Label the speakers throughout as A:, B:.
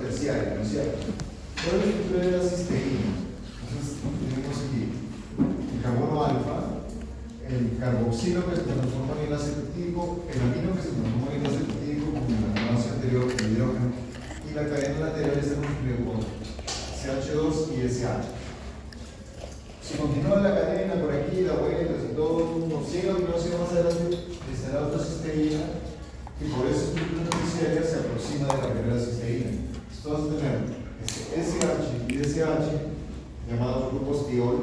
A: terciaria, ¿no es cierto? ¿Cuál es la estructura de la cisteína? Entonces, tenemos aquí el carbono alfa, el carboxilo que se transforma en enlace peptídico, el amino que se transforma en enlace peptídico, como en la base anterior, el hidrógeno, y la cadena lateral está constituida por CH2 y SH. Si continúa la cadena por aquí, la vuelta, si todo nos llega a continuación más adelante, estará otra cisteína, y por esa estructura terciaria se aproxima de la primera cisteína. Entonces, vamos a tener SH y SH, llamados grupos tiol,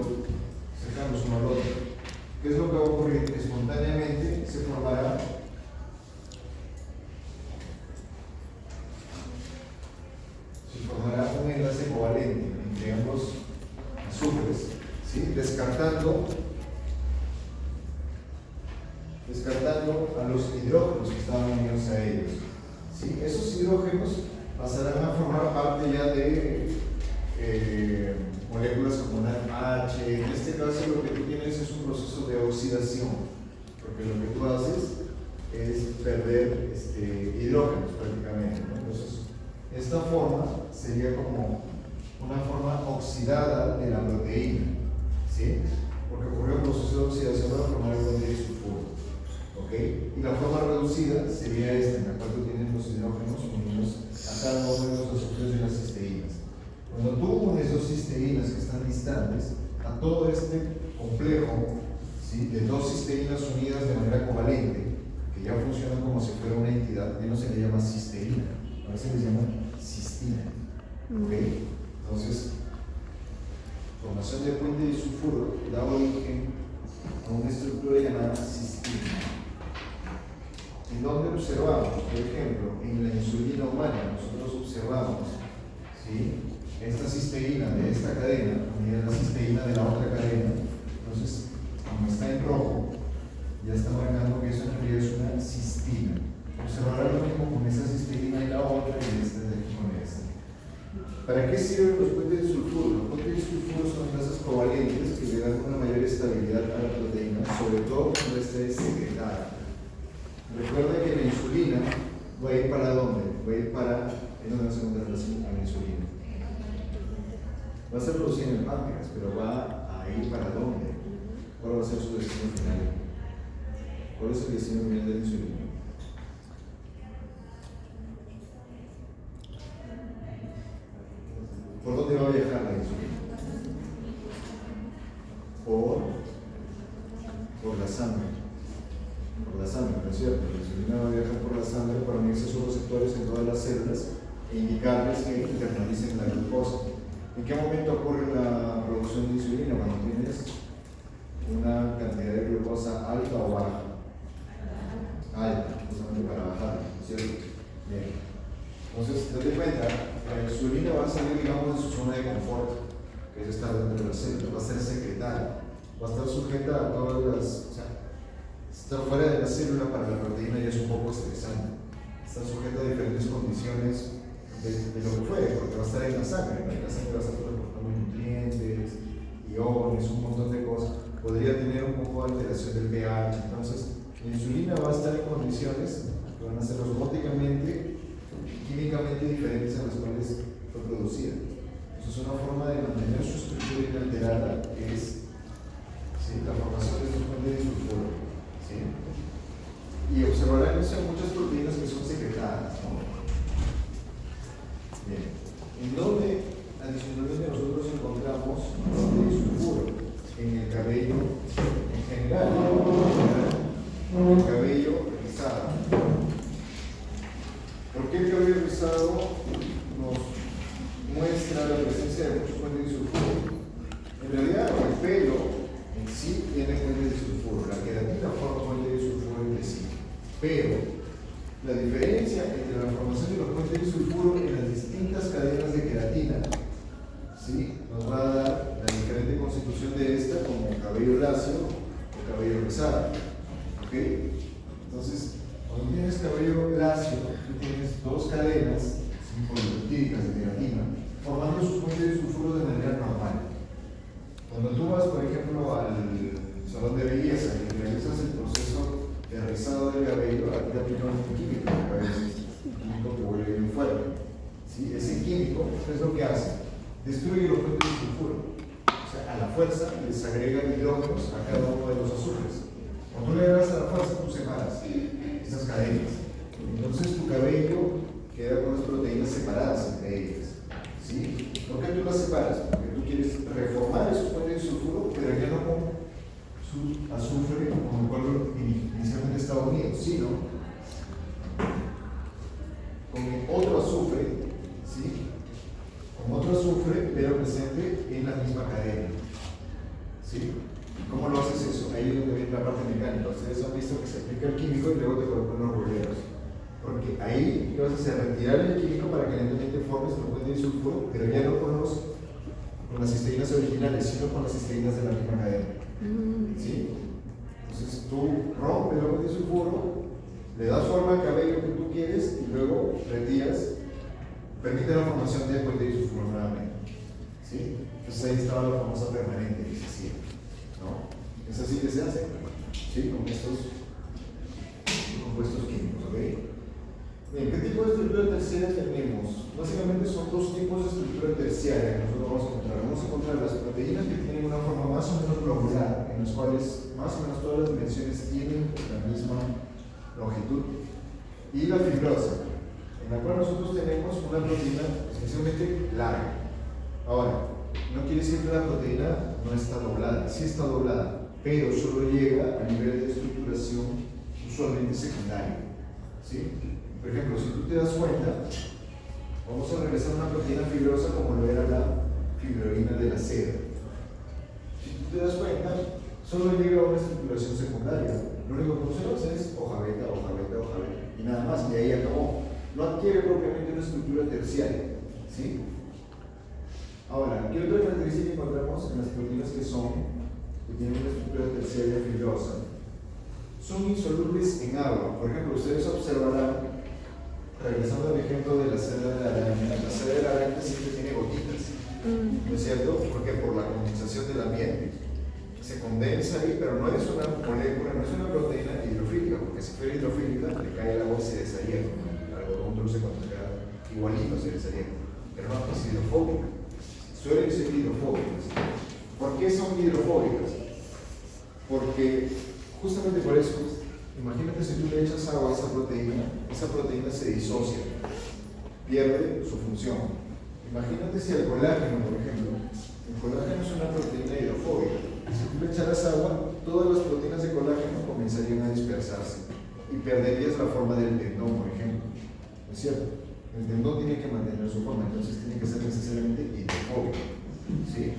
A: cercanos uno al otro. ¿Qué es lo que va a ocurrir? Espontáneamente se formará un enlace covalente entre ambos azúcares, ¿sí? descartando a los hidrógenos que estaban unidos a ellos. ¿Sí? Esos hidrógenos pasarán a formar parte ya de moléculas como una H. En este caso lo que tú tienes es un proceso de oxidación, porque lo que tú haces es perder hidrógenos prácticamente, ¿no? Entonces, esta forma sería como una forma oxidada de la proteína, ¿sí? Porque ocurrió un proceso de oxidación para formar el contenido sulfuro, ¿ok? Y la forma reducida sería esta, en la cual tú tienes los hidrógenos unidos a cada uno de los azúcares de las cisteínas. Cuando tú unes dos cisteínas que están distantes a todo este complejo, ¿sí? de dos cisteínas unidas de manera covalente, que ya funcionan como si fuera una entidad, ya no se le llama cisteína, ahora se les llama cistina. ¿Okay? Entonces, formación de puente disulfuro da origen a una estructura llamada cistina. ¿En dónde observamos? Por ejemplo, en la insulina humana, nosotros observamos, ¿sí? esta cisteína de esta cadena unida a la cisteína de la otra cadena. Entonces, como está en rojo, ya está marcando que eso en realidad es una cistina. Observará lo mismo con esa cisteína y la otra y esta de aquí con esta. ¿Para qué sirven los puentes de sulfuro? Los puentes de sulfuro son enlaces covalentes que le dan una mayor estabilidad a la proteína, sobre todo cuando esta es secretada. Recuerda que la insulina va a ir para ¿dónde? Va a ir para, ¿en dónde va a encontrar la insulina? Va a ser producida en el páncreas, pero va a ir para ¿dónde? ¿Cuál va a ser su destino final? ¿Cuál es el destino final de la insulina? ¿Por dónde va a viajar la insulina? Por la sangre. Por la sangre, ¿no es cierto? La insulina va a viajar por la sangre para unirse a sus receptores en todas las células e indicarles que internalicen la glucosa. ¿En qué momento ocurre la producción de insulina? Cuando tienes una cantidad de glucosa alta o baja. Alta, justamente para bajar, ¿no es cierto? Bien. Entonces, date cuenta, la insulina va a salir, digamos, de su zona de confort, que es estar dentro de la célula, va a ser secretada, va a estar sujeta a todas las. O sea, estar fuera de la célula para la proteína ya es un poco estresante. Está sujeta a diferentes condiciones de lo que fuere, porque va a estar en la sangre, ¿no? En la sangre va a estar transportando nutrientes, iones, un montón de cosas. Podría tener un poco de alteración del pH. Entonces, la insulina va a estar en condiciones que van a ser osmóticamente, químicamente diferentes a las cuales fue producida. Entonces, una forma de mantener su estructura inalterada es, ¿sí?, la formación de estos puentes de sulfuro, ¿sí? Y observarán que hay muchas proteínas que son secretadas, ¿no? Bien. ¿En dónde adicionalmente nosotros encontramos el sulfuro? En el cabello en general, el cabello rizado. ¿Por qué el cabello rizado nos muestra la presencia de muchos puentes de sulfuro? En realidad, el pelo en sí tiene puentes de sulfuro, la queratina forma puentes de sulfuro entre sí, pero la diferencia entre la formación de los puentes de sulfuro en las distintas cadenas de queratina, ¿sí?, nos va a dar la diferente constitución de esta como cabello lacio o cabello rizado. ¿Ok? Entonces, cuando tienes cabello lacio, tú tienes dos cadenas polipeptídicas de queratina formando sus puentes de sulfuro de manera normal. Cuando tú vas, por ejemplo, al salón de belleza y realizas el proceso de rizado del cabello, aquí te aplican un químico de cabello, un químico que vuelve bien fuerte. ¿Sí? Ese químico Entonces lo que hace, destruye los puentes de sulfuro. O sea, a la fuerza les agrega hidrógenos a cada uno de los azufres. Cuando tú le agregas a la fuerza, tú separas estas cadenas. Entonces tu cabello queda con las proteínas separadas entre ellas. ¿Sí? ¿Por qué tú las separas? Porque tú quieres reformar esos puentes de sulfuro, pero ya no con su azufre con el cual inicialmente estaba unido, sino con otro azufre, ¿sí? Con otro azufre, pero presente en la misma cadena. ¿Sí? ¿Cómo lo haces eso? Ahí es donde viene la parte mecánica. Ustedes han visto que se aplica el químico y luego te colocan los roleros. Porque ahí ¿qué vas a hacer? Retirar el químico para que lentamente formes los puentes de sulfuro, pero ya no con las cisteínas originales, sino con las cisteínas de la misma cadena. ¿Sí? Entonces tú rompes el puente de sulfuro, le das forma al cabello que tú quieres y luego retiras, permite la formación del puente de sulfuro nuevamente. ¿Sí? Entonces ahí estaba la famosa permanente que se hacía. ¿No? Es así que se hace, ¿sí? Con estos compuestos químicos, ¿ok? Bien, ¿qué tipo de estructura terciaria tenemos? Básicamente son dos tipos de estructura terciaria que nosotros vamos a encontrar. Vamos a encontrar las proteínas que tienen una forma más o menos globular, en las cuales más o menos todas las dimensiones tienen la misma longitud, y la fibrosa, en la cual nosotros tenemos una proteína esencialmente larga. Ahora, no quiere decir que la proteína no está doblada, sí está doblada, pero solo llega a nivel de estructuración usualmente secundario. ¿Sí? Por ejemplo, si tú te das cuenta, vamos a regresar a una proteína fibrosa como lo era la fibroína de la seda. Si tú te das cuenta, solo llega a una estructuración secundaria. Lo único que observas es hoja beta, hoja beta, hoja beta, y nada más, y ahí acabó. No adquiere propiamente una estructura terciaria. ¿Sí? Ahora, ¿qué otra característica encontramos en las proteínas que tienen una estructura terciaria fibrosa? Son insolubles en agua. Por ejemplo, ustedes observarán, regresando al ejemplo de la seda de la araña, la seda de la araña siempre tiene gotitas, ¿no es cierto? Porque por la condensación del ambiente se condensa ahí, pero no es una molécula, no es una proteína hidrofílica, porque si fuera hidrofílica le cae el agua y se desharía, ¿no? Algo como dulce cuando se queda igualito se desharía, pero no es hidrofóbica, suelen ser hidrofóbicas. ¿Por qué son hidrofóbicas? Porque justamente por eso, imagínate si tú le echas agua a esa proteína se disocia, pierde su función. Imagínate si el colágeno, por ejemplo, el colágeno es una proteína hidrofóbica. Si tú le echaras agua, todas las proteínas de colágeno comenzarían a dispersarse y perderías la forma del tendón, por ejemplo. ¿No es cierto? El tendón tiene que mantener su forma, entonces tiene que ser necesariamente hidrofóbico. ¿Sí?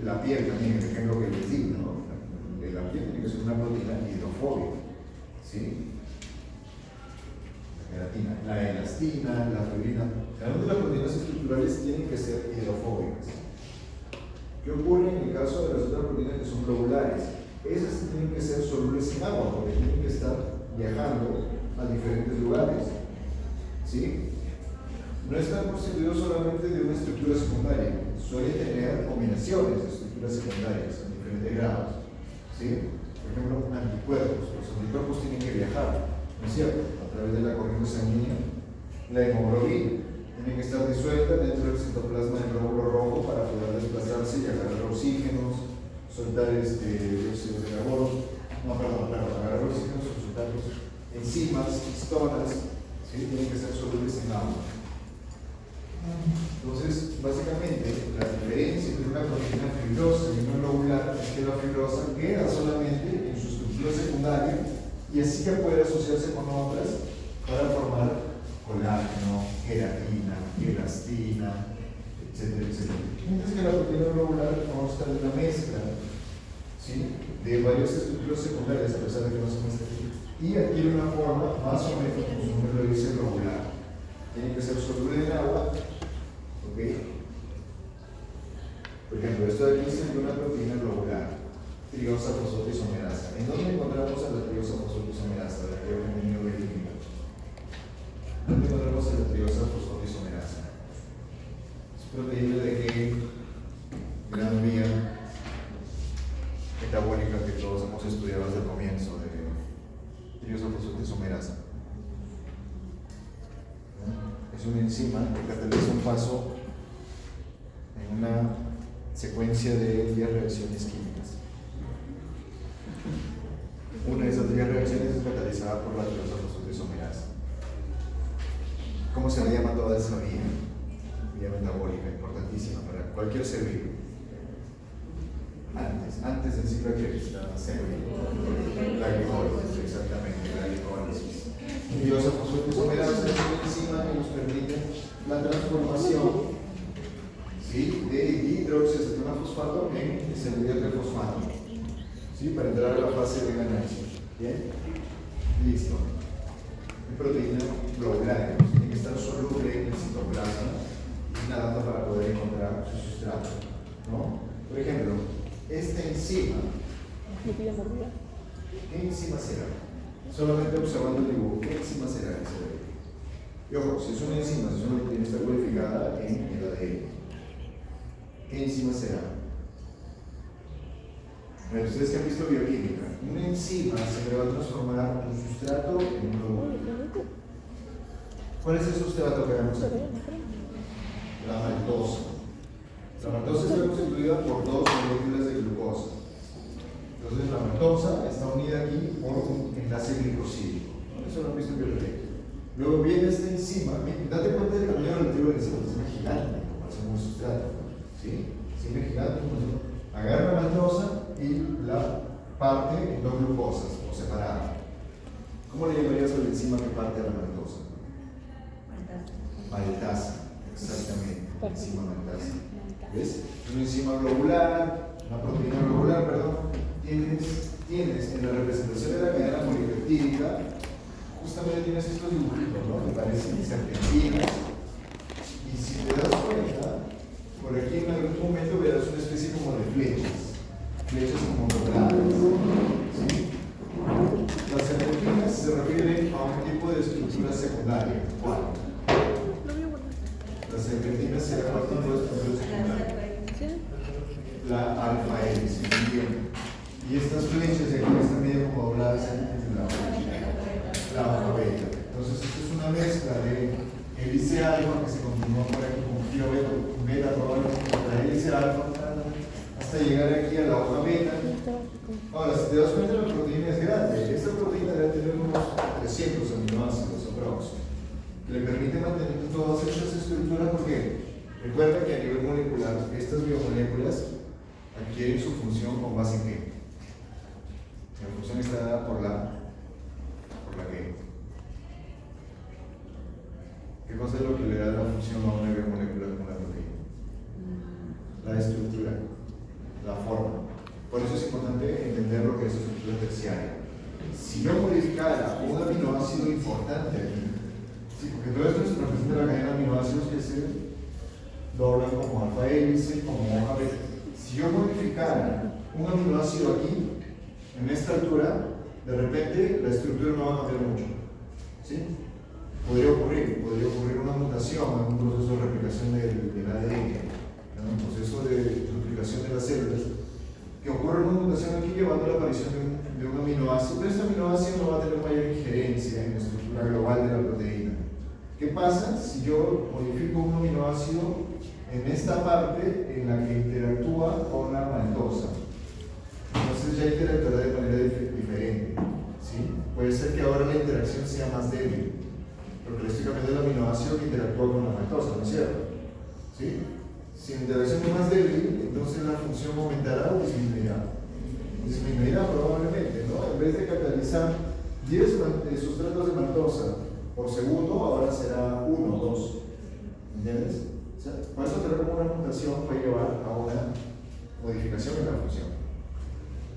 A: La piel también, el ejemplo que les di, ¿no? La piel tiene que ser una proteína hidrofóbica. ¿Sí? La queratina, la elastina, la fibrina. Generalmente las proteínas estructurales tienen que ser hidrofóbicas. ¿Qué ocurre en el caso de las otras proteínas que son globulares? Esas tienen que ser solubles en agua porque tienen que estar viajando a diferentes lugares. ¿Sí? No están constituidos solamente de una estructura secundaria, suelen tener combinaciones de estructuras secundarias en diferentes grados. ¿Sí? Por ejemplo, anticuerpos. Los anticuerpos tienen que viajar, ¿no es cierto?, a través de la corriente sanguínea. La hemoglobina tiene que estar disuelta dentro del citoplasma del glóbulo rojo para poder desplazarse y agarrar oxígenos, soltar dióxido de carbono, agarrar oxígenos o soltar enzimas, histonas, ¿sí? Tienen que ser solubles en agua. Entonces, básicamente, la diferencia entre una proteína fibrosa y una globular es que la fibrosa queda solamente en su estructura secundaria y así que puede asociarse con otras para formar colágeno, queratina, elastina, etcétera, etcétera. Mientras que la proteína globular consta de una mezcla, ¿sí?, de varias estructuras secundarias, a pesar de que no se muestra aquí, y adquiere una forma más o menos, como su nombre lo dice, globular. Tiene que ser soluble en agua. ¿Ok? Por ejemplo, esto de aquí es una proteína globular, triosa fosfatisomerasa. ¿En dónde encontramos a la triosa fosfatisomerasa, la que hemos venido verificando? ¿Dónde encontramos a la triosa fosfatisomerasa? Es proteína de qué gran vía metabólica que todos hemos estudiado desde el comienzo de triosa fosfatisomerasa. Es una enzima que cataliza un paso una secuencia de 10 reacciones químicas. Una de esas 10 reacciones es catalizada por la tirosina. ¿Cómo se le llama toda esa vía? Vía metabólica, importantísima para cualquier ser vivo. Antes del ciclo de Krebs, la glicólisis, exactamente, la glicólisis. Iosa-fosfatisomerasa es una enzima que nos permite la transformación, ¿sí?, de hidroxiacetona-fosfato en acetilfosfato, ¿sí?, para entrar a la fase de ganancia. ¿Bien? Listo. Es proteína globular, tiene que estar soluble en el citoplasma y nadando para poder encontrar su sustrato, ¿no? Por ejemplo, esta enzima, ¿qué enzima será? Solamente observando el dibujo, ¿qué enzima será que se ve? Y ojo, si es una enzima, si es una proteína está codificada en el ADN, ¿qué enzima será? Bueno, ustedes que han visto bioquímica, una enzima se le va a transformar un sustrato en un glóbulo. ¿Cuál es el sustrato que vemos aquí? La maltosa. La maltosa está constituida por dos moléculas de glucosa. Entonces la maltosa está unida aquí por un enlace glicosídico. Eso lo han visto en biología. Luego viene esta enzima, date cuenta del tamaño relativo de la enzima, es gigante en comparación con el sustrato. ¿Sí? Siempre gigante. Agarra la maltosa y la parte en dos glucosas, o separada. ¿Cómo le llamarías a la enzima que parte a la maltosa? Maltasa, exactamente, enzima maltasa. ¿Ves? Una enzima globular, una proteína globular, perdón. Tienes en la representación de la cadena polipeptídica, justamente tienes estos dibujitos, ¿no? Que parecen serpentinas. Y si te das cuenta, por aquí en algún momento verás una especie como de flechas como dobladas. ¿Sí? Las serpentinas se refieren a un tipo de estructura secundaria. ¿Cuál? Las serpentinas serán un tipo de estructura secundaria. La alfa hélice, bien. Y estas flechas de aquí están medio como dobladas en la hoja beta. Entonces, esto es una mezcla de hélice alfa que se continúa por aquí con filo beta, probablemente la hélice alfa, hasta llegar aquí a la hoja beta. Ahora, si te das cuenta, la proteína es grande. Esta proteína debe tener unos 300 aminoácidos aproximadamente, que le permite mantener todas estas estructuras porque recuerda que a nivel molecular, estas biomoléculas adquieren su función con base en qué. La función está dada por la qué. ¿Qué cosa es lo que le da la función a una biomolécula como la proteína? La estructura, la forma. Por eso es importante entender lo que es estructura terciaria. Si yo modificara un aminoácido importante aquí, sí, porque todo esto se representa la cadena de aminoácidos que se doblan como alfa hélice, como hoja beta. Si yo modificara un aminoácido aquí, en esta altura, de repente la estructura no va a cambiar mucho. ¿Sí? Podría ocurrir una mutación en un proceso de replicación del ADN, en un proceso de duplicación de las células, que ocurre una mutación aquí llevando a la aparición de un aminoácido, pero este aminoácido no va a tener mayor injerencia en la estructura global de la proteína. ¿Qué pasa si yo modifico un aminoácido en esta parte en la que interactúa con la maltosa? Entonces ya interactuará de manera diferente. ¿Sí? Puede ser que ahora la interacción sea más débil, porque le estoy cambiando el aminoácido que interactúa con la maltosa, ¿no es cierto? ¿Sí? Si la interacción es más débil, entonces la función aumentará o disminuirá. Disminuirá probablemente, ¿no? En vez de catalizar 10 sustratos de maltosa por segundo, ahora será 1 o 2. ¿Entiendes? O sea, por eso tener como una mutación puede llevar a una modificación en la función.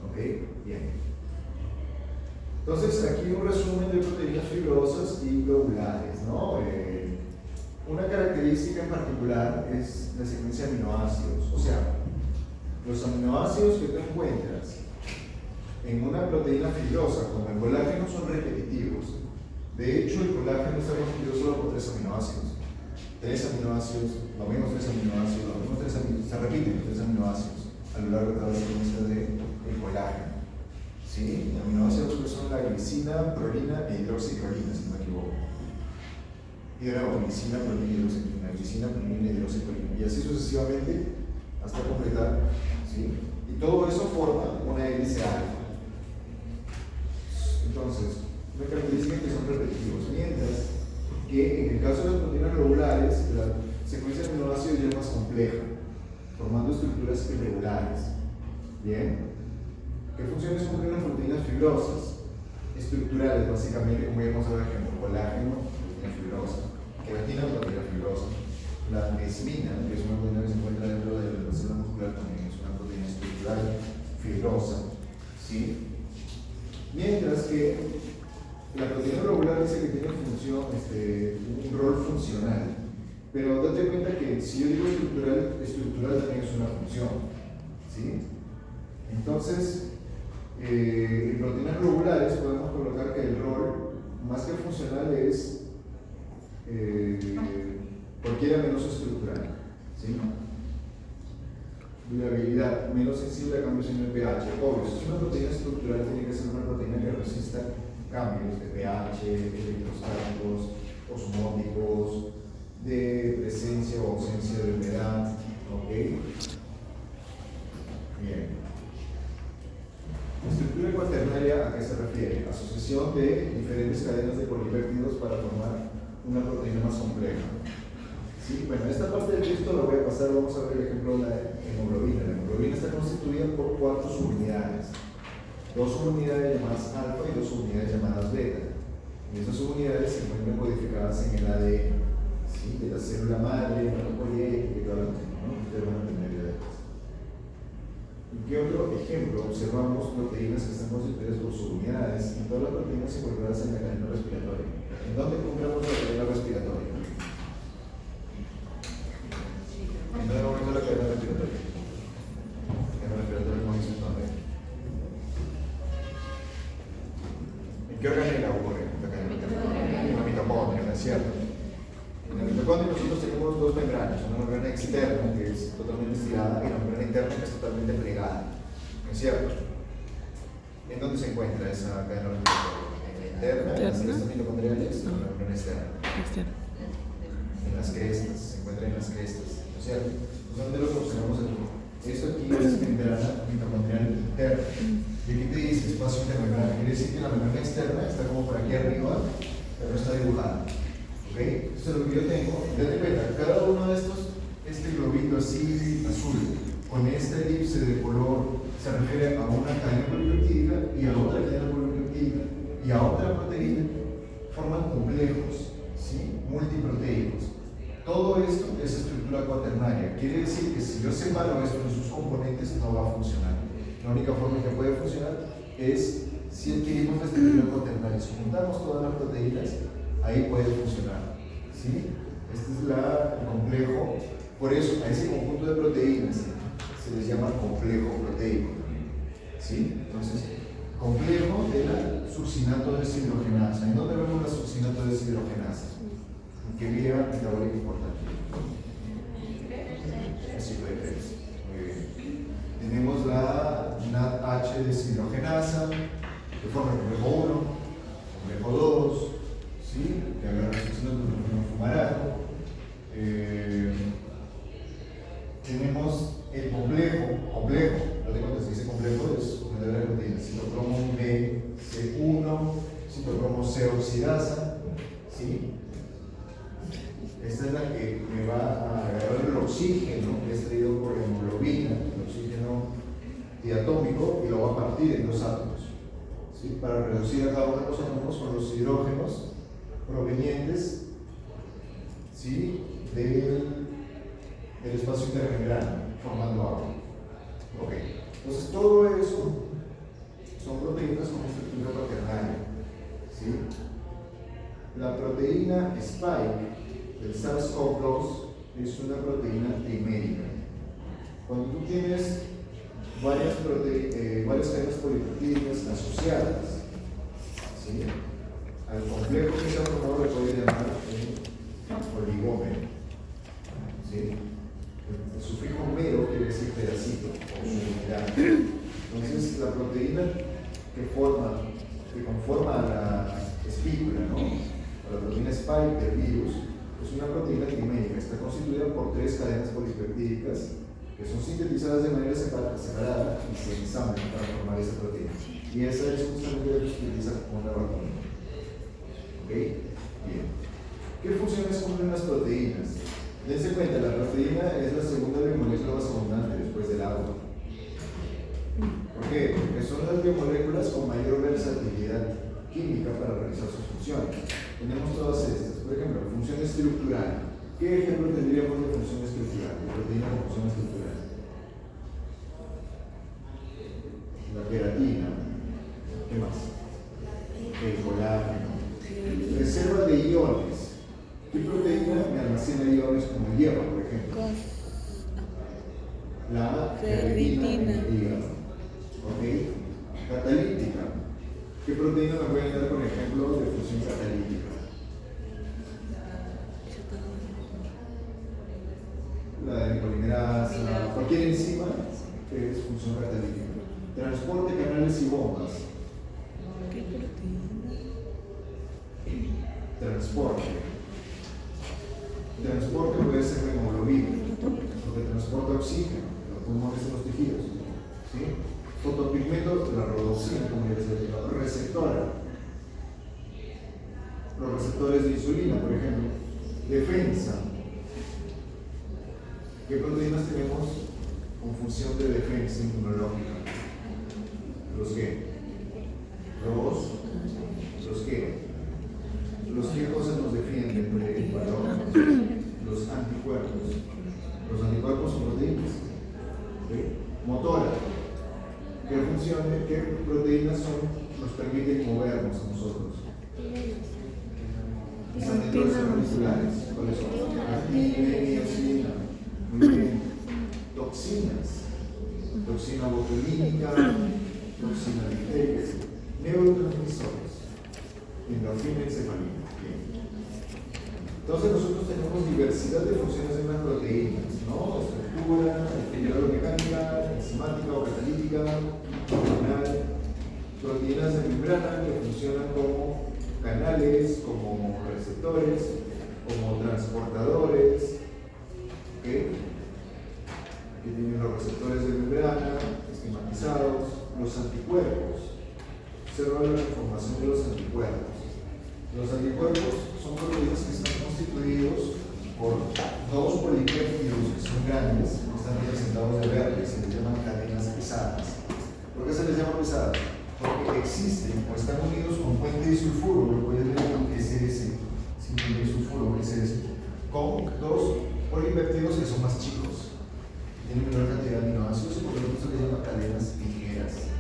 A: ¿Ok? Bien. Entonces, aquí un resumen de proteínas fibrosas y globulares, ¿no? Una característica en particular es la secuencia de aminoácidos. O sea, los aminoácidos que tú encuentras en una proteína fibrosa, como el colágeno, son repetitivos. De hecho, el colágeno está constituido solo por 3 aminoácidos. 3 aminoácidos, los mismos 3 aminoácidos, se repiten los 3 aminoácidos a lo largo de toda la secuencia del colágeno. ¿Sí? Los aminoácidos que son la glicina, prolina e hidroxiprolina, si no me equivoco. Y de nuevo, glicina, prolina, hidroxiprolina, glicina, prolina, hidroxiprolina. Y así sucesivamente hasta completar, ¿sí? Y todo eso forma una hélice alfa. Entonces, una característica que son repetitivos, mientras que en el caso de las proteínas regulares, la secuencia de aminoácidos ya es más compleja, formando estructuras irregulares. Bien, ¿qué funciones cumplen las proteínas fibrosas? Estructurales, básicamente, como vimos ahora, ejemplo, colágeno, proteína fibrosa, queratina, proteína fibrosa, la mesmina, que es una proteína que se encuentra dentro de la célula muscular, también es una proteína estructural fibrosa, ¿sí? Mientras que la proteína regular dice que tiene función, un rol funcional, pero date cuenta que si yo digo estructural también es una función, ¿sí? Entonces, en proteínas regulares podemos colocar que el rol, más que funcional, es cualquiera menos estructural, ¿sí? Durabilidad, menos sensible a cambios en el pH. Obvio, si es una proteína estructural, tiene que ser una proteína que resista cambios de pH, electrostáticos, osmóticos, de presencia o ausencia de humedad. ¿Ok? Bien. Estructura cuaternaria, ¿a qué se refiere? Asociación de diferentes cadenas de polipéptidos para formar una proteína más compleja. ¿Sí? Bueno, esta parte del texto la voy a pasar, vamos a ver el ejemplo de la hemoglobina. La hemoglobina está constituida por 4 subunidades. 2 subunidades llamadas alfa y 2 subunidades llamadas beta. Y esas subunidades se encuentran codificadas en el ADN, ¿sí? De la célula madre, hematopoyética y todas las cosas, ¿no? Ustedes van a tener idea de esto. ¿En qué otro ejemplo observamos proteínas que están constituidas por subunidades y todas las proteínas involucradas en la cadena respiratoria? ¿En dónde encontramos la cadena respiratoria? ¿En dónde encontramos la cadena respiratoria? La cadena respiratoria no dice dónde. ¿En qué organela ocurre la cadena respiratoria? En la mitocondria, ¿no es cierto? En la mitocondria nosotros tenemos 2 membranas, una membrana externa que es totalmente estirada y la membrana interna que es totalmente plegada, ¿no es cierto? ¿En dónde se encuentra esa cadena respiratoria? En la interna, en las crestas mitocondriales, o en la membrana externa. En las crestas, se encuentra en las crestas, ¿no es cierto? Pues ¿dónde lo observamos aquí? Esto aquí es membrana mitocondrial interna. Y aquí te dice espacio intermembrana, quiere decir que la membrana externa está como por aquí arriba, pero no está dibujada. ¿Ok? Esto es lo que yo tengo. Date cuenta, cada uno de estos, este globito así azul, con esta elipse de color, se refiere a una cadena polipeptídica y a otra cadena polipeptídica y a otra proteína, forman complejos, ¿sí? Multiproteicos. Todo esto es estructura cuaternaria. Quiere decir que si yo separo esto en sus componentes, no va a funcionar. La única forma que puede funcionar es si adquirimos la estructura cuaternaria. Si juntamos todas las proteínas, ahí puede funcionar, ¿sí? Este es el complejo. Por eso, a ese conjunto de proteínas se les llama complejo proteico, ¿sí? Entonces, complejo de la succinato deshidrogenasa. ¿En dónde vemos la succinato deshidrogenasa? ¿En qué vía metabólica importante? El ciclo de Krebs. Muy bien. Tenemos la NADH deshidrogenasa, que forma el complejo 1, complejo 2, ¿sí? Que agarra la succinato de fumarato. Tenemos el complejo, lo tengo que se dice complejo, es una de las proteínas, citocromo BC1, citocromo C oxidasa, ¿sí? Esta es la que me va a agarrar el oxígeno que es traído por la hemoglobina, el oxígeno diatómico, y lo va a partir en 2 átomos, ¿sí? Para reducir a cada uno de los átomos con los hidrógenos provenientes, ¿sí? del espacio intermembrano, formando agua. Ok, entonces todo eso son proteínas con estructura cuaternaria, ¿sí? La proteína Spike del SARS-CoV-2 es una proteína trimérica. Cuando tú tienes varias cadenas polipeptídicas asociadas, ¿sí? Al complejo que se ha formado le puede llamar oligómero, ¿sí? El sufijo mero quiere decir pedacito o unidad. Entonces, la proteína que conforma la espícula, ¿no? La proteína spike del virus, es una proteína trimérica. Está constituida por 3 cadenas polipeptídicas que son sintetizadas de manera separada y se ensamblan para formar esa proteína. Y esa es justamente la que se utiliza como laboratorio. ¿Ok? Bien. ¿Qué funciones cumplen las proteínas? Dense cuenta, la proteína es la segunda biomolécula más abundante después del agua. ¿Por qué? Porque son las biomoléculas con mayor versatilidad química para realizar sus funciones. Tenemos todas estas. Por ejemplo, función estructural. ¿Qué ejemplo tendríamos de función estructural? De proteína con función estructural. La queratina. ¿Qué más? El colágeno. Reserva de iones. ¿Qué proteína me almacena iones como el hierro, por ejemplo? La ferritina en el hígado. ¿Ok? Catalítica. ¿Qué proteína me pueden dar, por ejemplo, de función catalítica? La de polimerasa, cualquier enzima que es función catalítica. Transporte, canales y bombas.
B: ¿Qué proteína?
A: Transporte puede ser la hemoglobina, porque transporta oxígeno, los pulmones y los tejidos. ¿Sí? Fotopigmentos, la rodopsina, como ya les he dicho. Receptora. Los receptores de insulina, por ejemplo. Defensa. ¿Qué proteínas tenemos con función de defensa inmunológica? ¿Los qué? ¿Los qué? ¿Qué cosas nos defienden de patógenos? Los anticuerpos. Los anticuerpos son proteínas. ¿Sí? Motora. ¿Qué proteínas nos permiten movernos a nosotros? Los anticuerpos moleculares. ¿Cuáles son? Actina, miosina. Muy bien. Toxinas. Toxina botulínica, toxina difteria. Neurotransmisores. Endorfina y encefalina. Bien. Entonces nosotros tenemos diversidad de funciones en las proteínas, ¿no? Estructura, actividad mecánica, enzimática o catalítica, hormonal, proteínas de membrana que funcionan como canales, como receptores, como transportadores. ¿Ok? Aquí tienen los receptores de membrana, esquematizados, los anticuerpos. Observa la información de los anticuerpos. Los anticuerpos son proteínas que están constituidos por dos polipéptidos que son grandes, que están representados de verde, se les llaman cadenas pesadas. ¿Por qué se les llama pesadas? Porque existen o están unidos con puente disulfuro, lo pueden ver con SS, sin puente disulfuro, SS, con dos polipéptidos que son más chicos, tienen menor cantidad de aminoácidos y por lo tanto se les llama cadenas ligeras.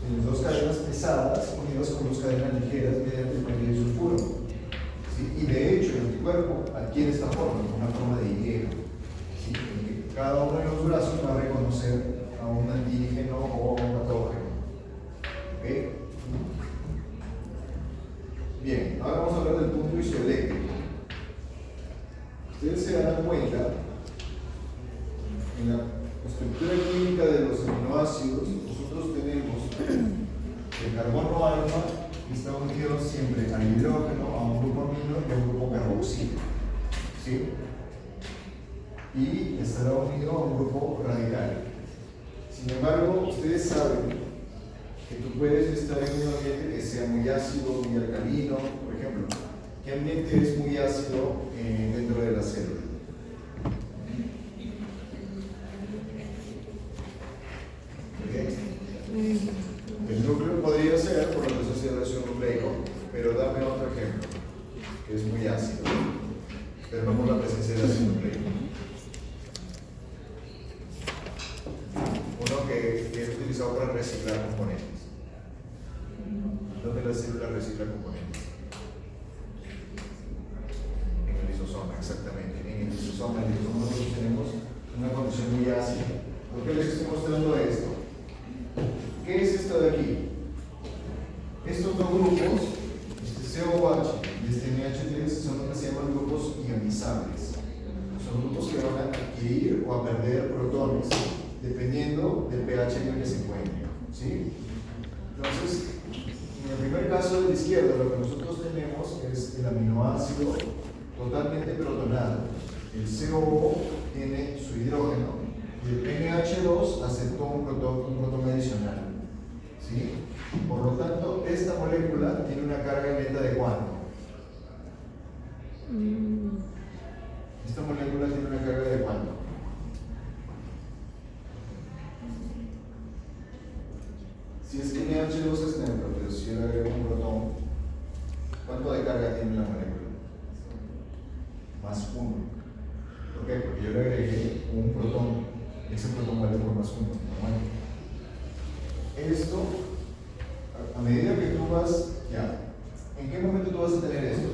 A: Tienes dos cadenas pesadas unidas con dos cadenas ligeras mediante el puente disulfuro. ¿Sí? Y de hecho, el anticuerpo adquiere esta forma, una forma de Y. ¿Sí? Cada uno de los brazos va a reconocer a un antígeno o a un patógeno. ¿Ok? Bien, ahora vamos a hablar del punto isoeléctrico. Ustedes se darán cuenta en la estructura química de los aminoácidos, nosotros tenemos el carbono alfa que está unido siempre al hidrógeno, a un grupo amino y a un grupo carboxilo. ¿Sí? Y estará unido a un grupo radical. Sin embargo, ustedes saben que tú puedes estar en un ambiente que sea muy ácido, muy alcalino, por ejemplo. ¿Qué ambiente es muy ácido dentro de la célula? El núcleo podría ser por la asociación nucleico, pero dame otro ejemplo, que es muy ácido, pero no por la presencia de ácido nucleico. Uno que es utilizado para reciclar componentes. ¿Dónde la célula recicla componentes? En el lisosoma, exactamente. En el lisosoma nosotros tenemos una condición muy ácida. ¿Por qué les estoy mostrando esto? ¿Qué es esto de aquí? Estos dos grupos, este COH y este NH3, son lo que se llaman grupos ionizables. Son grupos que van a adquirir o a perder protones dependiendo del pH en el que se encuentren. ¿Sí? Entonces, en el primer caso de la izquierda, lo que nosotros tenemos es el aminoácido totalmente protonado. El COO tiene su hidrógeno y el NH2 aceptó un protón adicional. ¿Sí? Por lo tanto, esta molécula tiene una carga neta de ¿cuánto? Esta molécula tiene una carga de ¿cuánto? Si es que NH2 es neutro, pero si yo le agrego un protón, ¿cuánto de carga tiene la molécula? Más 1. ¿Por qué? Porque yo le agregué un protón. Ese protón vale por más 1. Esto, a medida que tú vas, ya, ¿en qué momento tú vas a tener esto?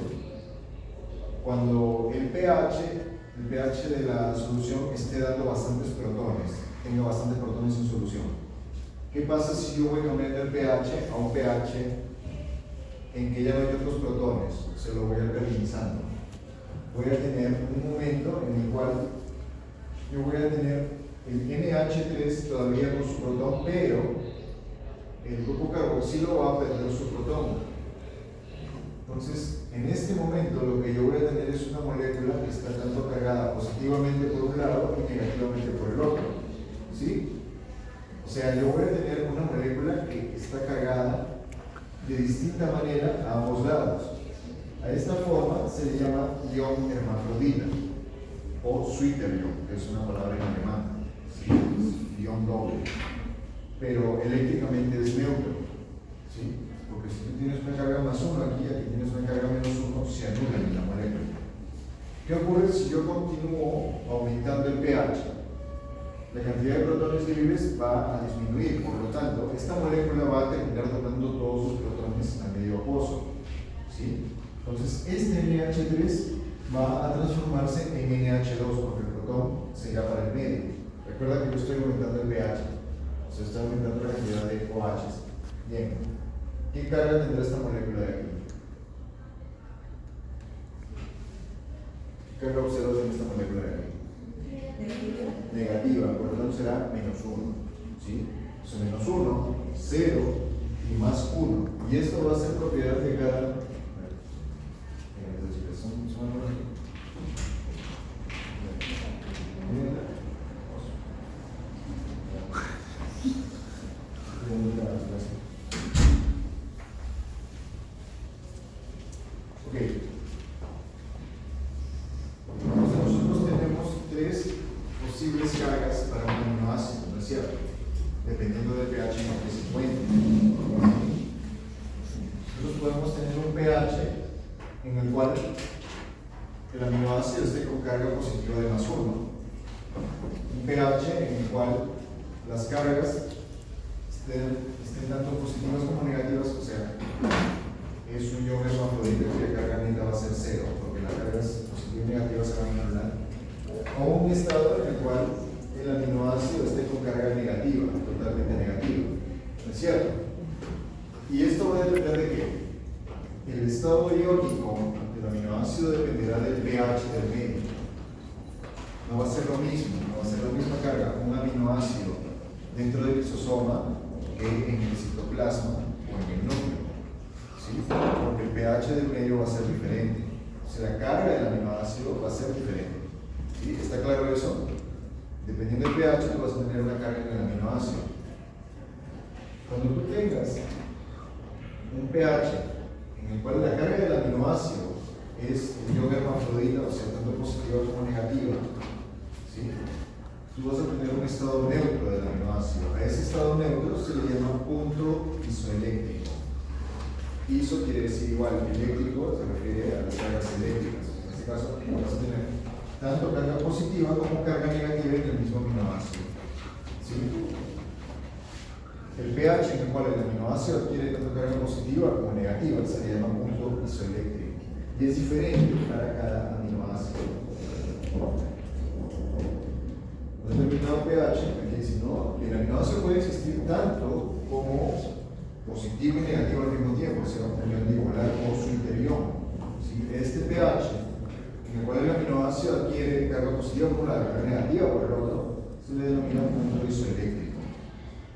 A: Cuando el pH de la solución esté dando bastantes protones, tenga bastantes protones en solución. ¿Qué pasa si yo voy cambiando el pH a un pH en que ya no hay tantos protones? Se lo voy alcalinizando. Voy a tener un momento en el cual yo voy a tener el NH3 todavía con su protón, pero el grupo carboxilo va a perder su protón. Entonces, en este momento lo que yo voy a tener es una molécula que está tanto cargada positivamente por un lado y negativamente por el otro. ¿Sí? O sea, yo voy a tener una molécula que está cargada de distinta manera a ambos lados. A esta forma se le llama ion hermafrodita o Zwitterion, que es una palabra en alemán. ¿Sí? Es ion doble. Pero eléctricamente es neutro. ¿Sí? Porque si tú tienes una carga más 1 aquí y aquí tienes una carga menos 1, se anulan en la molécula. ¿Qué ocurre si yo continúo aumentando el pH? La cantidad de protones libres va a disminuir, por lo tanto, esta molécula va a terminar donando todos sus protones al medio oposo. ¿Sí? Entonces, este NH3 va a transformarse en NH2 porque el protón se irá para el medio. Recuerda que yo estoy aumentando el pH, o sea, estoy aumentando la cantidad de OHs. Bien, ¿qué carga tendrá esta molécula de aquí? ¿Qué carga observas en esta molécula de aquí? Negativa, por lo tanto será menos 1. ¿Sí? Entonces, menos 1, 0 y más 1. Y esto va a ser propiedad de cada. Ok. Entonces nosotros tenemos 3 posibles cargas para un aminoácido, ¿no es cierto? Dependiendo del pH en el que se encuentre. Nosotros podemos tener un pH en el cual el aminoácido esté con carga positiva de más 1. Un pH en el cual las cargas estén tanto positivas como negativas, o sea, es un ion hermafrodita cuya carga neta va a ser 0, porque las cargas positivas y negativas se van a anular. O un estado en el cual el aminoácido esté con carga negativa, totalmente negativa. ¿No es cierto? Y esto va a depender de qué? El estado iónico del aminoácido dependerá del pH del medio. No va a ser lo mismo, no va a ser la misma carga un aminoácido dentro del lisosoma que en el citoplasma o en el núcleo. ¿Sí? Porque el pH del medio va a ser diferente. O sea, la carga del aminoácido va a ser diferente. ¿Sí? ¿Está claro eso? Dependiendo del pH, tú vas a tener una carga en el aminoácido. Cuando tú tengas un pH en el cual la carga del aminoácido es el ion hermafrodita, o sea, tanto positiva como negativa, ¿sí? Tú vas a tener un estado neutro del aminoácido. A ese estado neutro se le llama punto isoeléctrico. Iso quiere decir igual, eléctrico se refiere a las cargas eléctricas. En este caso, vas a tener tanto carga positiva como carga negativa en el mismo aminoácido. ¿Sí? El pH en el cual el aminoácido adquiere tanto carga positiva como negativa se le llama punto isoeléctrico. Y es diferente para cada aminoácido. Un determinado pH, aquí dice, no, el aminoácido puede existir tanto como positivo y negativo al mismo tiempo, o sea, un ion dipolar o Zwitterion. ¿Sí? Este pH en el cual el aminoácido adquiere carga positiva por la carga negativa por el otro, se le denomina punto isoeléctrico.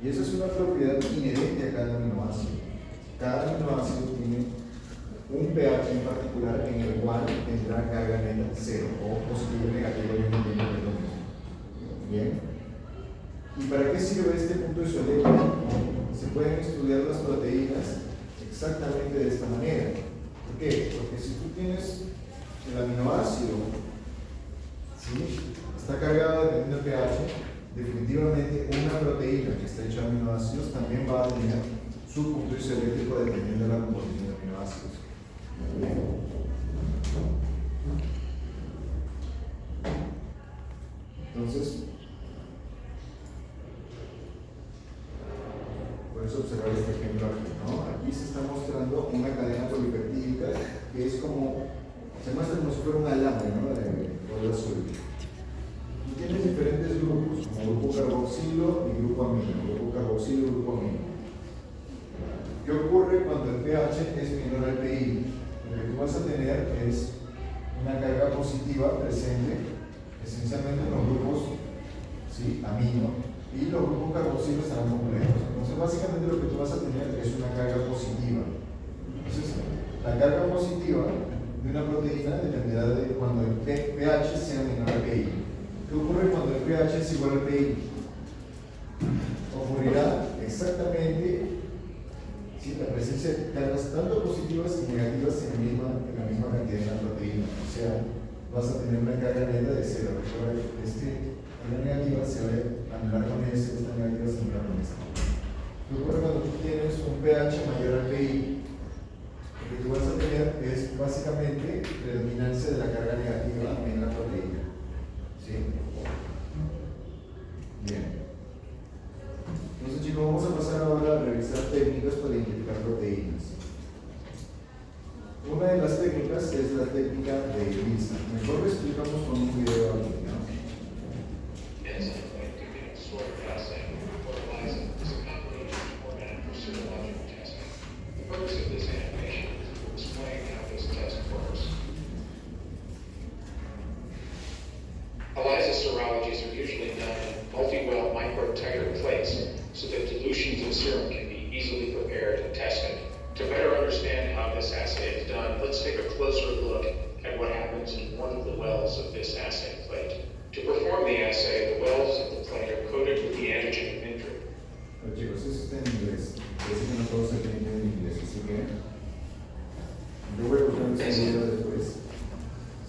A: Y esa es una propiedad inherente a cada aminoácido. Cada aminoácido tiene un pH en particular en el cual tendrá carga neta 0 o positivo y negativo al mismo tiempo, que es lo mismo. Bien, para qué sirve este punto isoeléctrico? Se pueden estudiar las proteínas exactamente de esta manera. ¿Por qué? Porque si tú tienes el aminoácido, ¿sí?, está cargado dependiendo del pH, definitivamente una proteína que está hecha de aminoácidos también va a tener su punto isoeléctrico dependiendo de la composición de aminoácidos. Entonces, puedes observar este ejemplo aquí, ¿no? Aquí se está mostrando una cadena polipeptídica que es como, se muestra como si fuera un alambre, ¿no?, de color azul. Y tienes diferentes grupos, como grupo carboxilo y grupo amino, grupo carboxilo y grupo amino. ¿Qué ocurre cuando el pH es menor al pI? Lo que tú vas a tener es una carga positiva presente esencialmente en los grupos, ¿sí?, amino, y los grupos carboxilo estarán complejos. Entonces, básicamente lo que tú vas a tener es una carga positiva. Entonces, la carga positiva de una proteína dependerá de cuando el pH sea menor al pI. ¿Qué ocurre cuando el pH es igual al PI? Ocurrirá exactamente, ¿sí?, la presencia de cargas tanto positivas y negativas en la misma cantidad de la proteína. O sea, vas a tener una carga neta de cero. Recuerda que carga negativa se va a anular con esta negativa se anula con esta. ¿Qué ocurre cuando tú tienes un pH mayor al PI? Lo que tú vas a tener es básicamente predominancia de la carga negativa en la proteína. ¿Sí? Bien. Entonces, chicos, vamos a pasar ahora a revisar técnicas para identificar proteínas. Una de las técnicas es la técnica de ELISA. Mejor lo explicamos con un video aquí, ¿no?
C: ELISA serologies are usually done in multi-well microtiter plates so that dilutions of serum can be easily prepared and tested. To better understand how this assay is done, let's take a closer look at what happens in one of the wells of this assay plate. To perform the assay, the wells of the plate are coated with the antigen of interest.
A: Pero chicos, eso está en inglés. Parece que no todos entienden en inglés, así que yo voy a buscar un video después.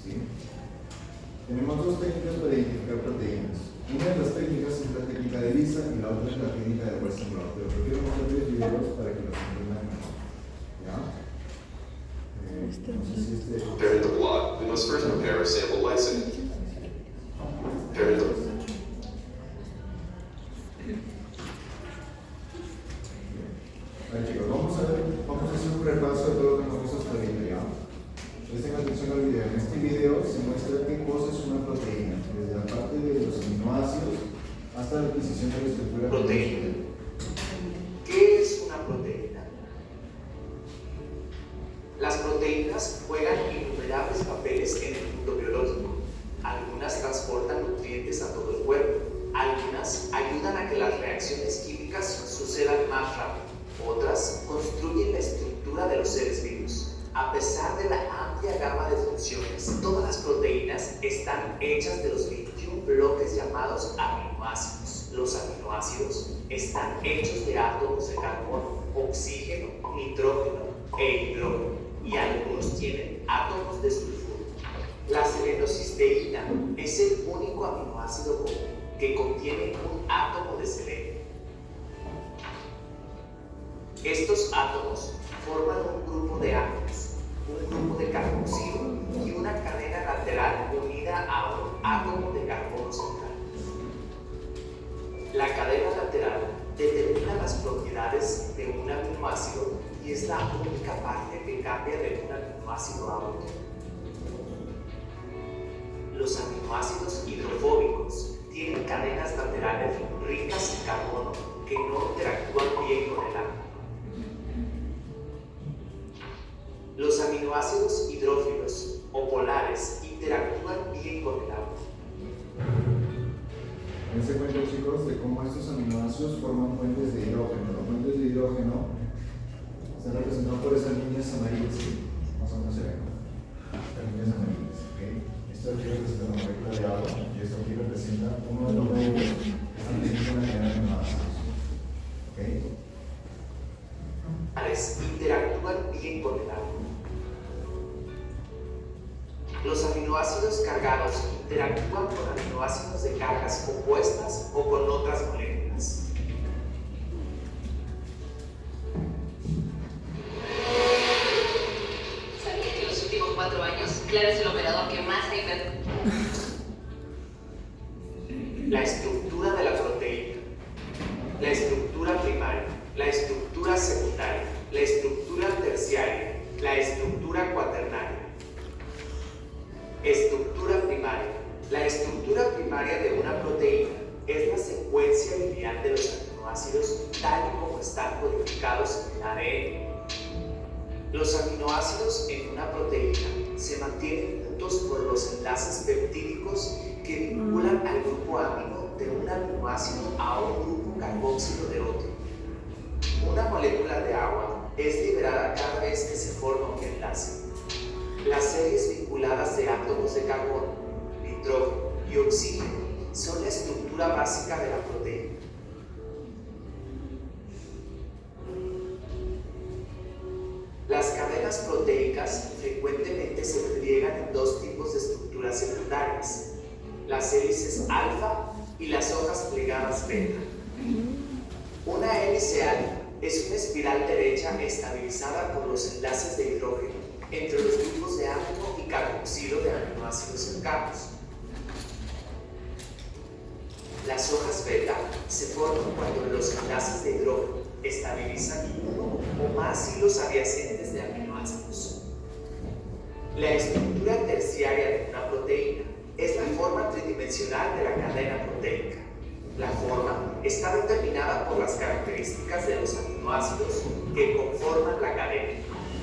A: ¿Sí? Tenemos dos técnicas para identificar proteínas. Una de las técnicas es la técnica de ELISA y la otra es la técnica de Western blot. Pero prefiero mostrarles videos para que los entiendan mejor. ¿Ya? No sé si
D: Preparing the blot, we must first prepare a sample lysate. Preparing the
A: Vale, chicos, vamos a hacer un repaso de todo lo que hemos visto hasta ahorita, ¿ya? Presten atención al video. En este video se muestra qué cosa es una proteína, desde la parte de los aminoácidos hasta la adquisición de la estructura
E: Proteína. ¿Qué es una proteína? Las proteínas juegan innumerables papeles en el mundo biológico. Algunas transportan nutrientes a todo el cuerpo. Algunas ayudan a que las reacciones químicas sucedan más rápido. Otras construyen la estructura de los seres vivos. A pesar de la amplia gama de funciones, todas las proteínas están hechas de los 21 bloques llamados aminoácidos. Los aminoácidos están hechos de átomos de carbono, oxígeno, nitrógeno e hidrógeno, y algunos tienen átomos de sulfuro. La selenocisteína es el único aminoácido común que contiene un átomo de selenio. Estos átomos forman un grupo de átomos, un grupo de carboxilo y una cadena lateral unida a un átomo de carbono central. La cadena lateral determina las propiedades de un aminoácido y es la única parte que cambia de un aminoácido a otro. Los aminoácidos hidrofóbicos tienen cadenas laterales ricas en carbono que no interactúan bien con el átomo. Los aminoácidos hidrófilos o polares interactúan bien con el agua.
A: Dense cuenta, chicos, de cómo estos aminoácidos forman puentes de hidrógeno. Los puentes de hidrógeno están representados por esas líneas amarillas, más o menos se ven, ¿no? Estas líneas amarillas, ¿ok? Esto aquí representa la molécula de agua y esto aquí representa uno de los módulos que están presentes en la cadena de aminoácidos. ¿Ok?
E: Interactúan bien con el agua. Los aminoácidos cargados interactúan con aminoácidos de cargas opuestas o con otras moléculas.
F: ¿Sabías que en los últimos 4 años Clara es el operador que más ha invertido?
E: La estructura de la proteína, la estructura primaria, la estructura secundaria, la estructura terciaria, la estructura cuaternaria. Estructura primaria. La estructura primaria de una proteína es la secuencia lineal de los aminoácidos tal y como están codificados en el ADN. Los aminoácidos en una proteína se mantienen juntos por los enlaces peptídicos que vinculan al grupo amino de un aminoácido a un grupo carboxilo de otro. Una molécula de agua es liberada cada vez que se forma un enlace. Las series vinculadas de átomos de carbono, nitrógeno y oxígeno son la estructura básica de la proteína. Las cadenas proteicas frecuentemente se pliegan en dos tipos de estructuras secundarias, las hélices alfa y las hojas plegadas beta. Una hélice alfa es una espiral derecha estabilizada por los enlaces de hidrógeno entre los grupos de amino y carboxilo de aminoácidos cercanos. Las hojas beta se forman cuando los enlaces de hidrógeno estabilizan uno o más hilos adyacentes de aminoácidos. La estructura terciaria de una proteína es la forma tridimensional de la cadena proteica. La forma está determinada por las características de los aminoácidos que conforman la cadena.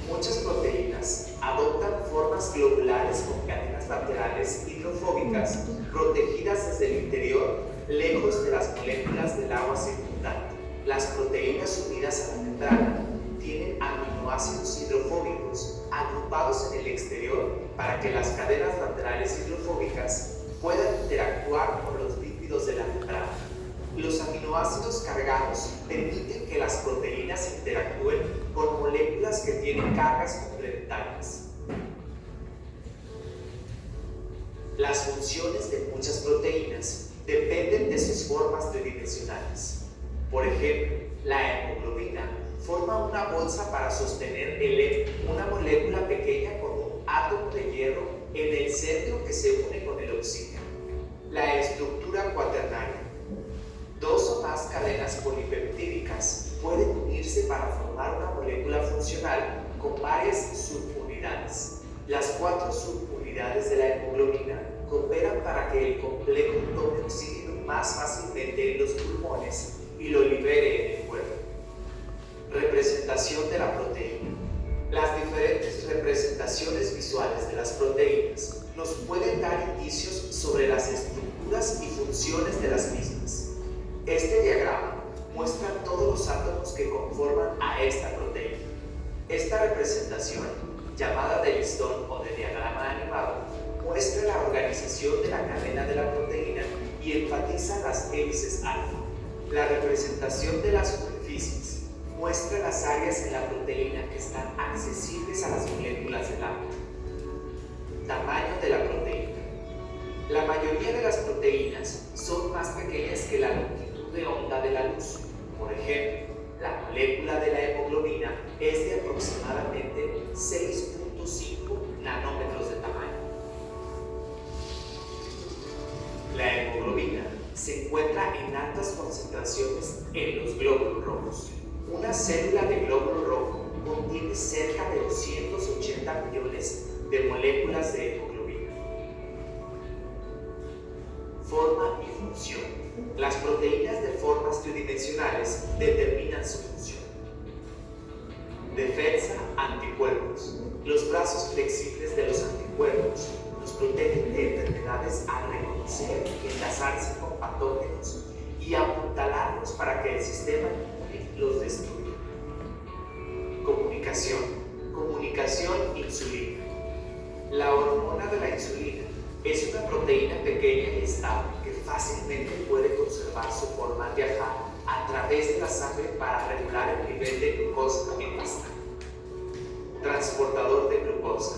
E: Muchas proteínas adoptan formas globulares con cadenas laterales hidrofóbicas protegidas desde el interior, lejos de las moléculas del agua circundante. Las proteínas unidas a la membrana tienen aminoácidos hidrofóbicos agrupados en el exterior para que las cadenas laterales hidrofóbicas puedan interactuar con los lípidos de la membrana. Los aminoácidos cargados permiten que las proteínas interactúen con moléculas que tienen cargas complementarias. Las funciones de muchas proteínas dependen de sus formas tridimensionales. Por ejemplo, la hemoglobina forma una bolsa para sostener una molécula pequeña con un átomo de hierro en el centro que se une con el oxígeno. La estructura cuaternaria. Dos o más cadenas polipeptídicas pueden unirse para formar una molécula funcional con varias subunidades. Las 4 subunidades de la hemoglobina cooperan para que el complejo tome oxígeno más fácilmente en los pulmones y lo libere en el cuerpo. Representación de la proteína. Las diferentes representaciones visuales de las proteínas nos pueden dar indicios sobre las estructuras y funciones de las mismas. Este diagrama muestra todos los átomos que conforman a esta proteína. Esta representación, llamada de listón o de diagrama animado, muestra la organización de la cadena de la proteína y enfatiza las hélices alfa. La representación de las superficies muestra las áreas en la proteína que están accesibles a las moléculas del agua. Tamaño de la proteína. La mayoría de las proteínas son más pequeñas que la longitud de onda de la luz. Por ejemplo, la molécula de la hemoglobina es de aproximadamente 6.5 nanómetros de tamaño. La hemoglobina se encuentra en altas concentraciones en los glóbulos rojos. Una célula de glóbulo rojo contiene cerca de 280 millones de moléculas de hemoglobina. Forma y función. Las proteínas de formas tridimensionales determinan su función. Defensa, anticuerpos. Los brazos flexibles de los anticuerpos nos protegen de enfermedades al reconocer y enlazarse con patógenos y apuntalarlos para que el sistema inmune los destruya. Comunicación. Comunicación insulina. La hormona de la insulina Es una proteína pequeña y estable que fácilmente puede conservar su forma al viajar a través de la sangre para regular el nivel de glucosa en esta. Transportador de glucosa.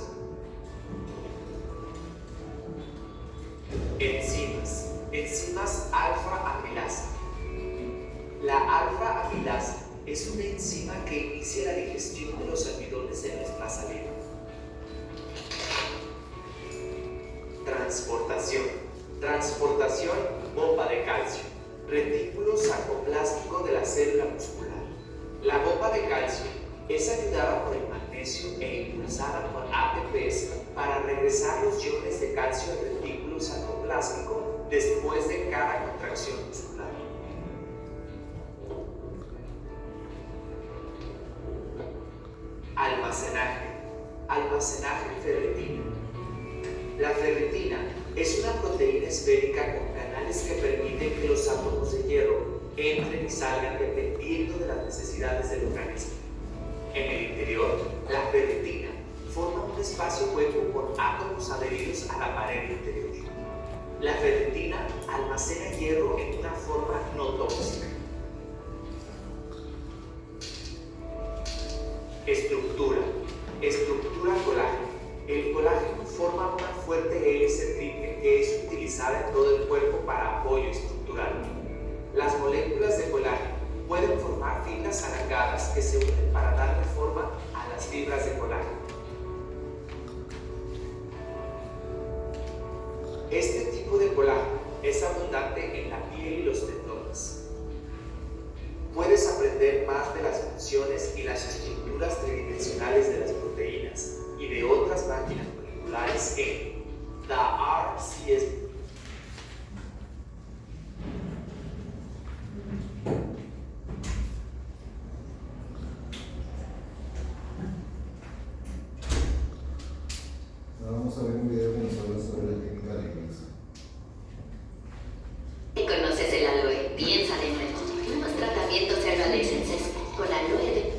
E: Enzimas. Enzimas alfa-amilasa. La alfa-amilasa es una enzima que inicia la digestión de los almidones en nuestra saliva. Transportación. Transportación, bomba de calcio. Retículo sarcoplástico de la célula muscular. La bomba de calcio es ayudada por el magnesio e impulsada por ATPs para regresar los iones de calcio al retículo sarcoplástico después de cada contracción muscular. Almacenaje. Almacenaje ferritina. La ferritina es una proteína esférica con canales que permiten que los átomos de hierro entren y salgan dependiendo de las necesidades del organismo. En el interior, la ferritina forma un espacio hueco con átomos adheridos a la pared interior. La ferritina almacena hierro en una forma no tóxica. Estructura. Estructura colágeno. El colágeno forma una fuerte hélice triple que es utilizada en todo el cuerpo para apoyo estructural. Las moléculas de colágeno pueden formar fibras alargadas que se unen para darle forma a las fibras de colágeno. Este tipo de colágeno es abundante en la piel y los tendones. Puedes aprender más de las funciones y las estructuras tridimensionales de las proteínas y de otras máquinas moleculares en The RCS.
A: Vamos a ver un video que nos habla sobre la técnica de Gleason.
F: ¿Conoces el aloe? Piensa de nuevo. Nuevos tratamientos herbaliscenses con aloe de...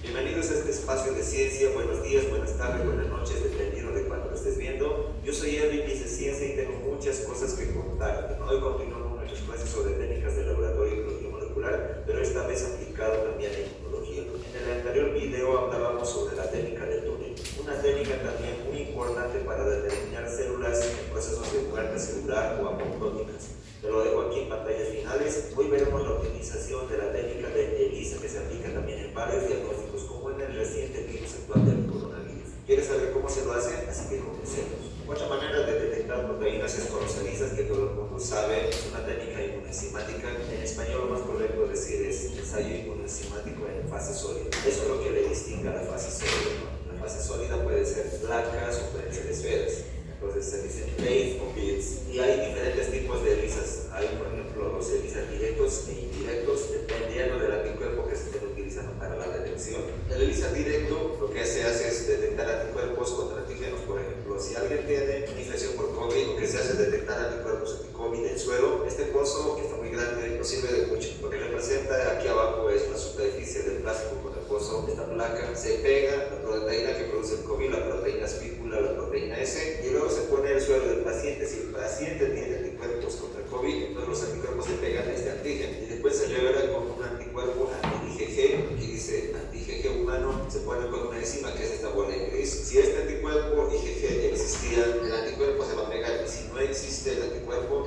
G: Bienvenidos a este espacio de ciencia. Buenos días, buenas tardes, buenas noches, dependiendo de cuándo lo estés viendo. Yo soy Edwin, hice ciencia y tengo muchas cosas que contarte. Hoy continuamos nuestras clases sobre técnicas de laboratorio y biología molecular, pero esta vez aplicado también a inmunología. En el anterior video hablábamos sobre la técnica del túnel, una técnica también muy importante para determinar células en procesos de muerte celular o apoptóticas. Te lo dejo aquí en pantallas finales. Hoy veremos la optimización de la técnica de ELISA, que se aplica también en varios diagnósticos, como en el reciente virus actual del coronavirus. ¿Quieres saber cómo se lo hace? Así que comencemos. Otra manera de detectar proteínas escorozalisas que todo el mundo sabe es una técnica inmunoenzimática. En español lo más correcto decir es ensayo inmunoenzimático en fase sólida. Eso es lo que le distingue a la fase sólida. La fase sólida puede ser placas o pueden ser esferas. Entonces se dicen plates o bits. Y hay diferentes tipos de ELISAs. Hay, por ejemplo, los ELISAs directos e indirectos, dependiendo del anticuerpo que se estén utilizando para la detección. El ELISA directo lo que se hace es detectar anticuerpos contra antígenos. Por ejemplo, si alguien tiene una infección por COVID, lo que se hace es detectar anticuerpos anti-COVID del suelo. Este pozo, que está muy grande, no sirve de mucho. Lo que representa aquí abajo es la superficie del plástico con el pozo. Esta placa se pega la proteína que produce el COVID, la proteína espícula, la proteína S, y luego se pone el suelo del paciente. Si el paciente tiene anticuerpos contra el COVID, entonces los anticuerpos se pegan a este antígeno y después se revela con un anticuerpo anti-IgG, aquí dice anti-IgG humano, se pone con una enzima que es esta bola en gris. Si este anticuerpo IgG existía, el anticuerpo se va a pegar, y si no existe el anticuerpo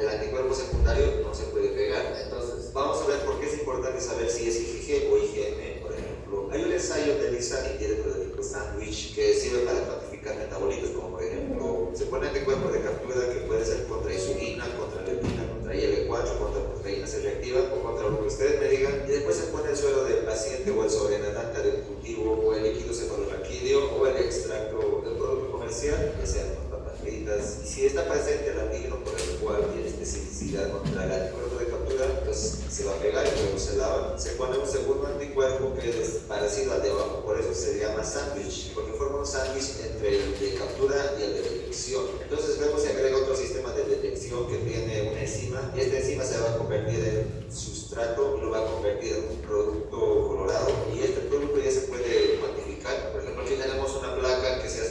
G: secundario no se puede pegar. Entonces vamos a ver por qué es importante saber si es IgG o IgM. Por ejemplo, hay un ensayo de ELISA indirecto de tipo sándwich que sirve para cuantificar metabolitos, como por ejemplo se pone anticuerpo de captura que puede ser contra insulina, contra leptina, contra IL-4, contra proteína C reactiva o contra lo que ustedes me digan, y después se pone el suelo del paciente o el sobrenatante del cultivo o el líquido cefalorraquídeo o el extracto del producto comercial, que sean papas fritas, y si está presente el antígeno por el cual tiene especificidad contra el anticuerpo de captura, pues se va a pegar y luego se lava. Se pone un segundo anticuerpo que es parecido al de abajo, por eso se llama sándwich, porque forma un sándwich entre el de captura y el de detección. Entonces luego se agrega otro sistema de detección que tiene una enzima, y esta enzima se va a convertir en sustrato y lo va a convertir en un producto colorado, y este producto ya se puede cuantificar. Por ejemplo, aquí tenemos una placa que se hace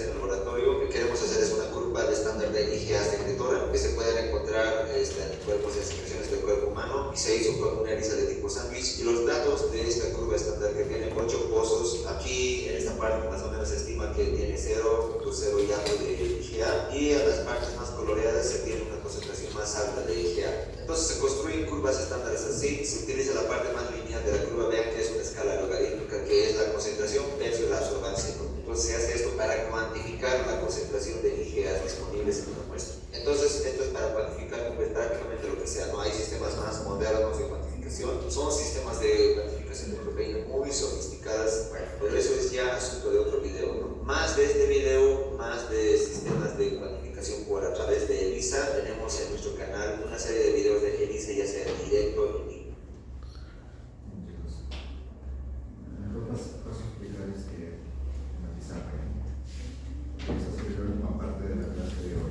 G: de IgAs secretora que se pueden encontrar en cuerpos y secreciones del cuerpo humano, y se hizo con una ELISA de tipo sándwich, y los datos de esta curva estándar que tiene 8 pozos, aquí en esta parte más o menos se estima que tiene 0.0 y algo de IgA, y en las partes más coloreadas se tiene una concentración más alta de IgA. Entonces se construyen curvas estándares así, se utiliza la parte más lineal de la curva, vean que es una escala logarítmica, que es la concentración versus la absorbancia. Entonces se hace esto para cuantificar la concentración de IgA disponibles en una muestra. Entonces esto es para cuantificar pues, prácticamente lo que sea, no hay sistemas más modernos de cuantificación, son sistemas de cuantificación de proteína muy sofisticadas, bueno, pero eso es ya asunto de otro video, ¿no? Más de este video, más de sistemas de cuantificación por a través de ELISA, tenemos en nuestro canal una serie de videos de ELISA, ya sea en directo o en vivo.
A: Lo que paso a explicar es que matizar, esa sería la última parte de la clase de hoy.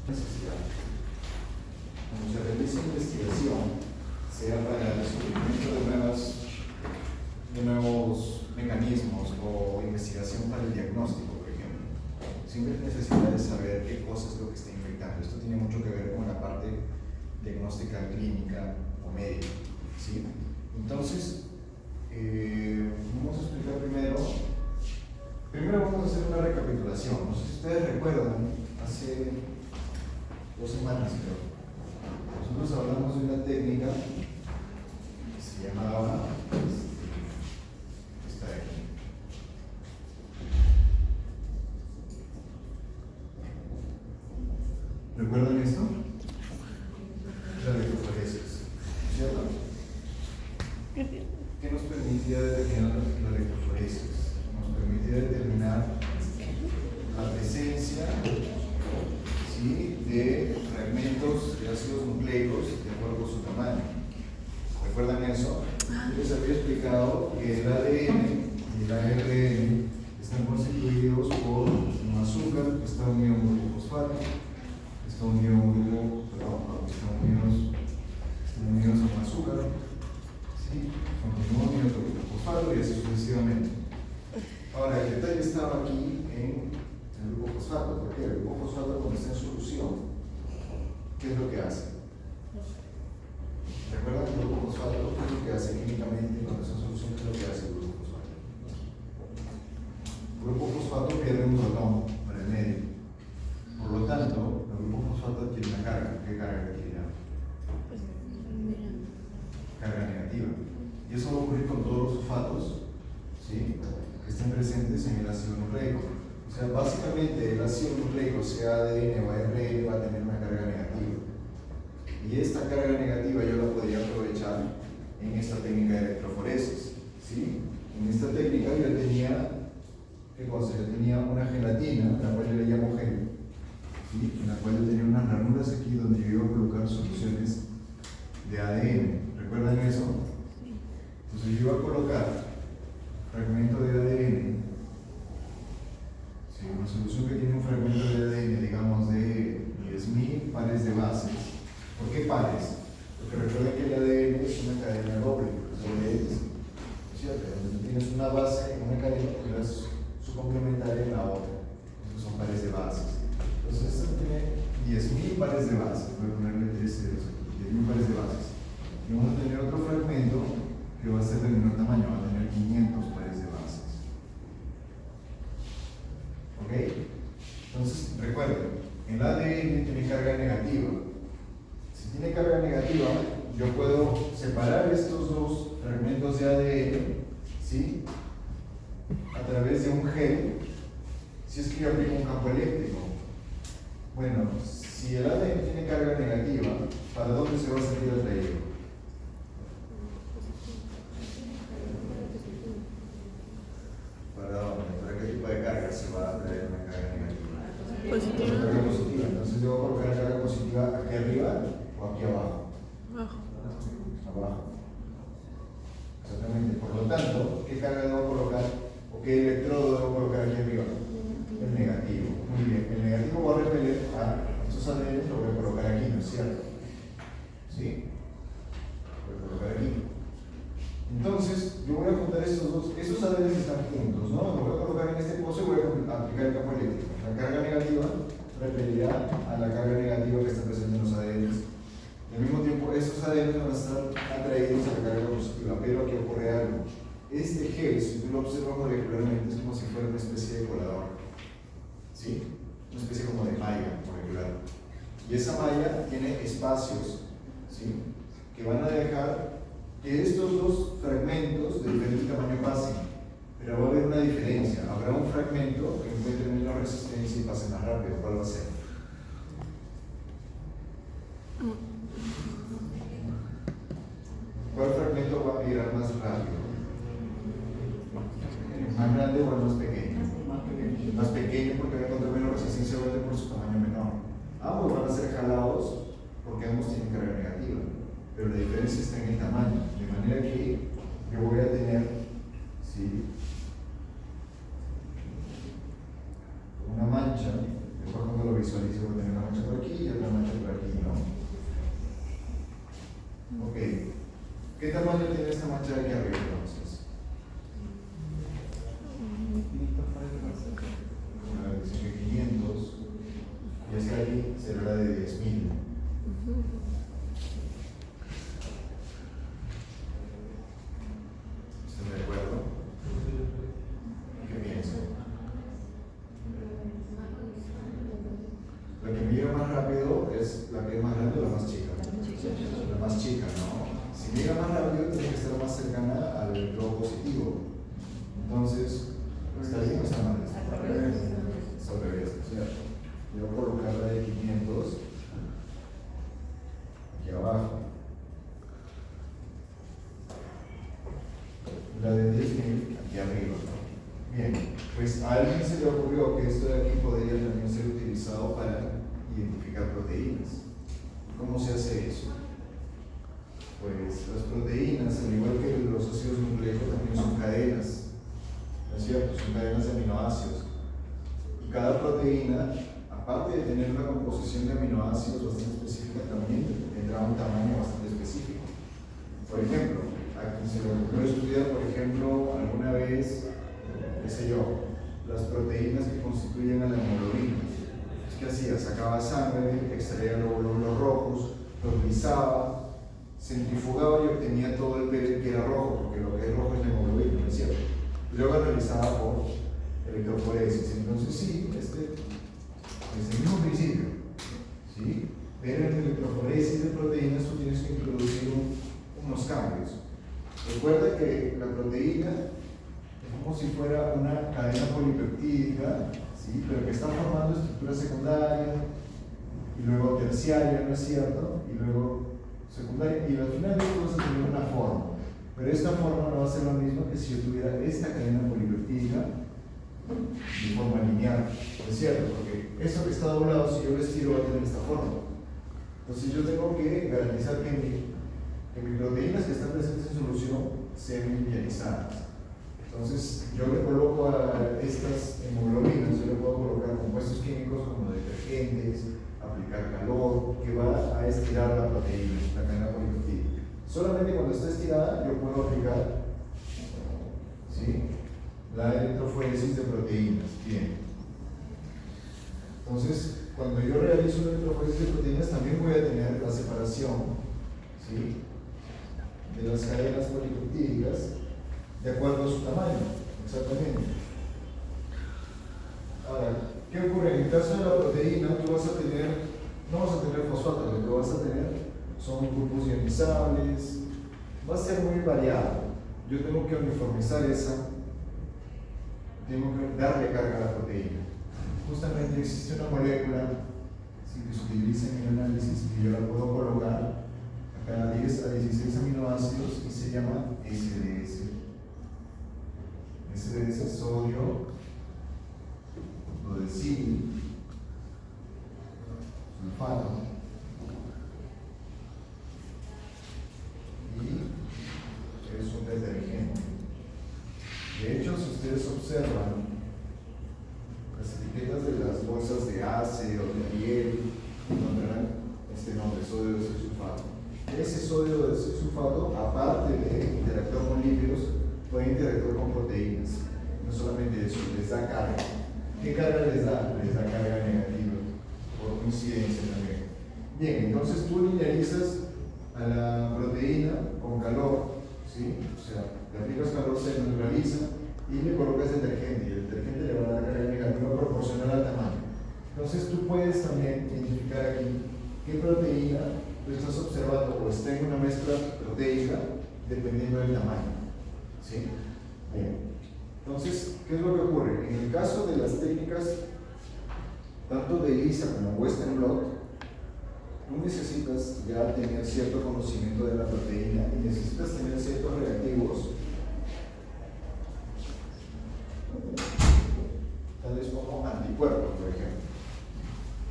A: Necesidad. Cuando se realiza investigación, sea para el descubrimiento de nuevos mecanismos o investigación para el diagnóstico, por ejemplo, siempre hay necesidad de saber qué cosa es lo que está infectando. Esto tiene mucho que ver con la parte diagnóstica clínica o médica, ¿sí? Entonces, vamos a explicar primero vamos a hacer una recapitulación. No sé si ustedes recuerdan, hace 2 semanas creo, nosotros hablamos de una técnica que se llamaba esta de aquí. ¿Recuerdan esto? La electroforesis, ¿cierto? ¿Qué nos permitía determinar la electroforesis? Nos permitía determinar la presencia, ¿sí?, de fragmentos de ácidos nucleicos de acuerdo con su tamaño. ¿Recuerdan eso? Yo les había explicado que el ADN y el ARN están constituidos por un azúcar que está unido a un grupo fosfato, están unidos a un azúcar, ¿sí?, continúan unidos a otro grupo fosfato y así sucesivamente. Ahora, el detalle estaba aquí en el grupo fosfato, porque el grupo fosfato, cuando está en solución, ¿qué es lo que hace? ¿Recuerdan el grupo fosfato? ¿Qué es lo que hace químicamente cuando está en solución? ¿Qué es lo que hace el grupo fosfato? El grupo fosfato pierde un protón por el medio. Por lo tanto, el grupo fosfato tiene una carga. ¿Qué carga tiene? Carga negativa. Y eso va a ocurrir con todos los fosfatos, ¿sí?, que estén presentes en el ácido nucleico. O sea, básicamente el ácido nucleico, sea ADN o ARN, va a tener una carga negativa. Y esta carga negativa yo la podría aprovechar en esta técnica de electroforesis, ¿sí? En esta técnica yo tenía, ¿qué cosa? Yo tenía una gelatina, la cual yo le llamo gel, ¿sí?, en la cual yo tenía unas ranuras aquí donde yo iba a colocar soluciones de ADN. ¿Recuerdan eso? Entonces yo iba a colocar fragmento de ADN, ¿sí?, una solución que tiene un fragmento de ADN, digamos, de 10.000 pares de bases. ¿Por qué pares? Porque recuerden que el ADN es una cadena doble, ¿cierto? Donde tienes una base en una cadena y das su complementaria en la otra. Esos son pares de bases. Entonces, esto tiene 10.000 pares de bases. Voy a ponerle 3 ceros aquí, 10.000 pares de bases. Y vamos a tener otro fragmento que va a ser de menor tamaño, va a tener 500 pares de bases. ¿Ok? Entonces, recuerden, el ADN tiene carga negativa. Si tiene carga negativa, yo puedo separar estos dos fragmentos de ADN, ¿sí?, a través de un gel, si es que yo aplico un campo eléctrico. Bueno, si el ADN tiene carga negativa, ¿para dónde se va a sentir atraído? abajo. Exactamente. Por lo tanto, ¿qué carga debo colocar o qué electrodo debo colocar aquí arriba? El negativo. Muy bien. El negativo va a repeler a estos adheres, lo voy a colocar aquí, ¿no es cierto? ¿Sí? Voy a colocar aquí. Entonces, yo voy a juntar estos dos, esos adheres están juntos, ¿no? Lo voy a colocar en este pozo y voy a aplicar el campo eléctrico. La carga negativa repelirá a la carga negativa que está presente en los adheres. Al mismo tiempo, estos adheres van a estar atraídos a la carga positiva, pero aquí ocurre algo. Este gel, si tú lo observas molecularmente, es como si fuera una especie de colador, ¿sí? Una especie como de malla molecular. Y esa malla tiene espacios, ¿sí? Que van a dejar que estos dos fragmentos de diferente tamaño pasen, pero va a haber una diferencia. Habrá un fragmento que encuentre menos resistencia y pase más rápido. ¿Cuál va a ser? ¿Cuál fragmento va a girar más rápido? ¿El más grande o el más pequeño? El más pequeño porque va a encontrar menos resistencia por su tamaño menor. Ambos van a ser jalados porque ambos tienen carga negativa, pero la diferencia está en el tamaño, de manera que yo voy a tener, ¿sí?, una mancha. Después cuando lo visualizo voy a tener una mancha por aquí y otra mancha por aquí, ¿no? Ok. ¿Qué tamaño tiene esta mancha de aquí arriba entonces? A ver, dice que 500 y esta de aquí será la de 10.000. ¿Están de acuerdo? ¿Qué piensan? La que mira más rápido es la que es más grande o la más chica. La más chica, ¿no? Si mira más rápido, tiene que estar más cercana al electrodo positivo. Entonces, ¿está bien o está mal? Está al revés. O sea, yo voy a colocar la de 500 aquí abajo. La de 10.000 aquí arriba. Bien, pues a alguien se le ocurrió que esto de aquí podría también ser utilizado para identificar proteínas. ¿Cómo se hace eso? Pues las proteínas, al igual que los ácidos nucleicos, también son cadenas, ¿no es cierto? Son cadenas de aminoácidos. Y cada proteína, aparte de tener una composición de aminoácidos bastante específica, también tendrá un tamaño bastante específico. Por ejemplo, a quien se le ocurrió estudiar, por ejemplo, alguna vez, qué sé yo, las proteínas que constituyen a la hemoglobina. ¿Qué hacía? Sacaba sangre, extraía los glóbulos rojos, los lisaba, centrifugaba y obtenía todo el PL que era rojo, porque lo que es rojo es la hemoglobina, ¿no es cierto? Y luego analizaba por electroforesis. Entonces sí, es el mismo principio, ¿sí? Pero en la electroforesis de proteínas tú tienes que introducir unos cambios. Recuerda que la proteína es como si fuera una cadena polipeptídica, ¿sí?, pero que está formando estructuras secundarias y luego terciarias, ¿no es cierto? Y luego secundaria, y al final de esto vas a tener una forma, pero esta forma no va a ser lo mismo que si yo tuviera esta cadena polipeptídica de forma lineal, ¿no es cierto? Porque eso que está doblado, si yo lo estiro, va a tener esta forma. Entonces yo tengo que garantizar que mis proteínas que están presentes en solución sean linealizadas. Entonces yo le coloco a estas hemoglobinas, yo le puedo colocar compuestos químicos como detergentes, aplicar calor, que va a estirar la proteína, la cadena polipeptídica. Solamente cuando está estirada yo puedo aplicar, ¿sí?, la electroforesis de proteínas. Bien. Entonces, cuando yo realizo la electroforesis de proteínas, también voy a tener la separación, ¿sí?, de las cadenas polipeptídicas de acuerdo a su tamaño. Exactamente. Ahora, ¿qué ocurre? En el caso de la proteína, tú vas a tener, no vas a tener fosfato, lo que vas a tener son grupos ionizables, va a ser muy variado. Yo tengo que uniformizar esa, tengo que darle carga a la proteína. Justamente existe una molécula, ¿sí?, que se utiliza en el análisis, que yo la puedo colocar a cada 10 a 16 aminoácidos y se llama SDS. SDS es sodio, udecil, sulfato y ácido sulfato, aparte de interactuar con lípidos, puede interactuar con proteínas. No solamente eso, les da carga. ¿Qué carga les da? Les da carga negativa, por coincidencia también. Bien, entonces tú linearizas a la proteína con calor, ¿sí? O sea, le aplicas calor, se neutraliza y le colocas detergente, y el detergente le va a dar carga negativa proporcional al tamaño. Entonces tú puedes también identificar aquí qué proteína tú estás observando o está en una mezcla proteica dependiendo del tamaño, ¿sí? Bien. Entonces, ¿qué es lo que ocurre? En el caso de las técnicas tanto de ELISA como Western blot, tú necesitas ya tener cierto conocimiento de la proteína y necesitas tener ciertos reactivos, tales como anticuerpos, por ejemplo.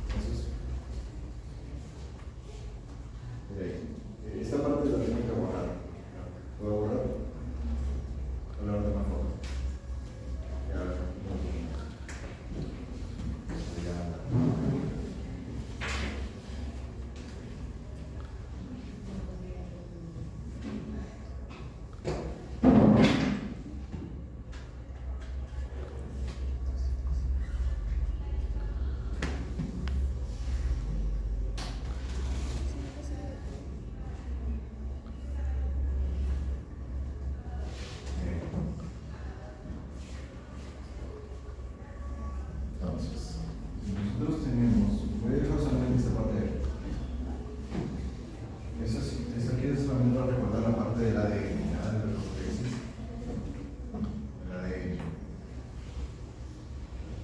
A: Entonces, esta parte la tengo que borrar. ¿Puedo borrar? Hablar de más forma. Entonces, nosotros tenemos, voy a dejar solamente esta parte de aquí. Esa aquí es solamente para recordar la parte del ADN, ¿ya? De la electroforesis. El ADN.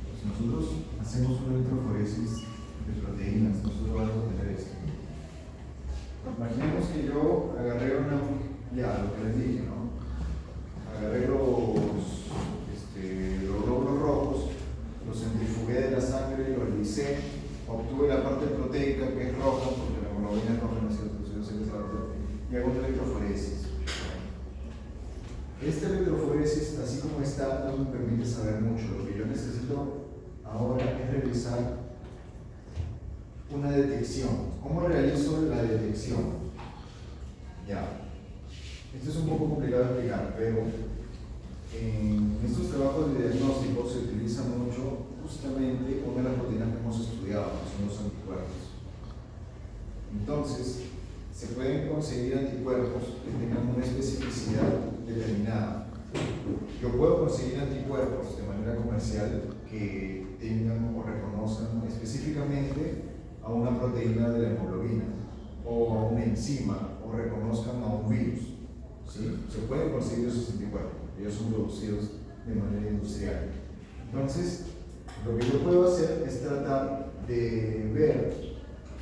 A: Pues nosotros hacemos una electroforesis de proteínas, nosotros vamos a tener esto. Imaginemos que yo agarré ya lo que les dije, ¿no? Agarré los glóbulos rojos, los centrifugué de la sangre, los lisé, obtuve la parte proteica que es roja, porque la hemoglobina es roja, ¿no es cierto? Yo sé que es la roja, y hago una electroforesis. Esta electroforesis, así como está, no me permite saber mucho. Lo que yo necesito ahora es realizar una detección. ¿Cómo realizo la detección? Ya. Esto es un poco complicado de explicar, pero en estos trabajos de diagnóstico se utiliza mucho justamente una de las proteínas que hemos estudiado, que son los anticuerpos. Entonces, se pueden conseguir anticuerpos que tengan una especificidad determinada. Yo puedo conseguir anticuerpos de manera comercial que tengan o reconozcan específicamente a una proteína de la hemoglobina o a una enzima o reconozcan a un virus. ¿Sí? Se pueden conseguir esos anticuerpos. Ellos son producidos de manera industrial. Entonces, lo que yo puedo hacer es tratar de ver,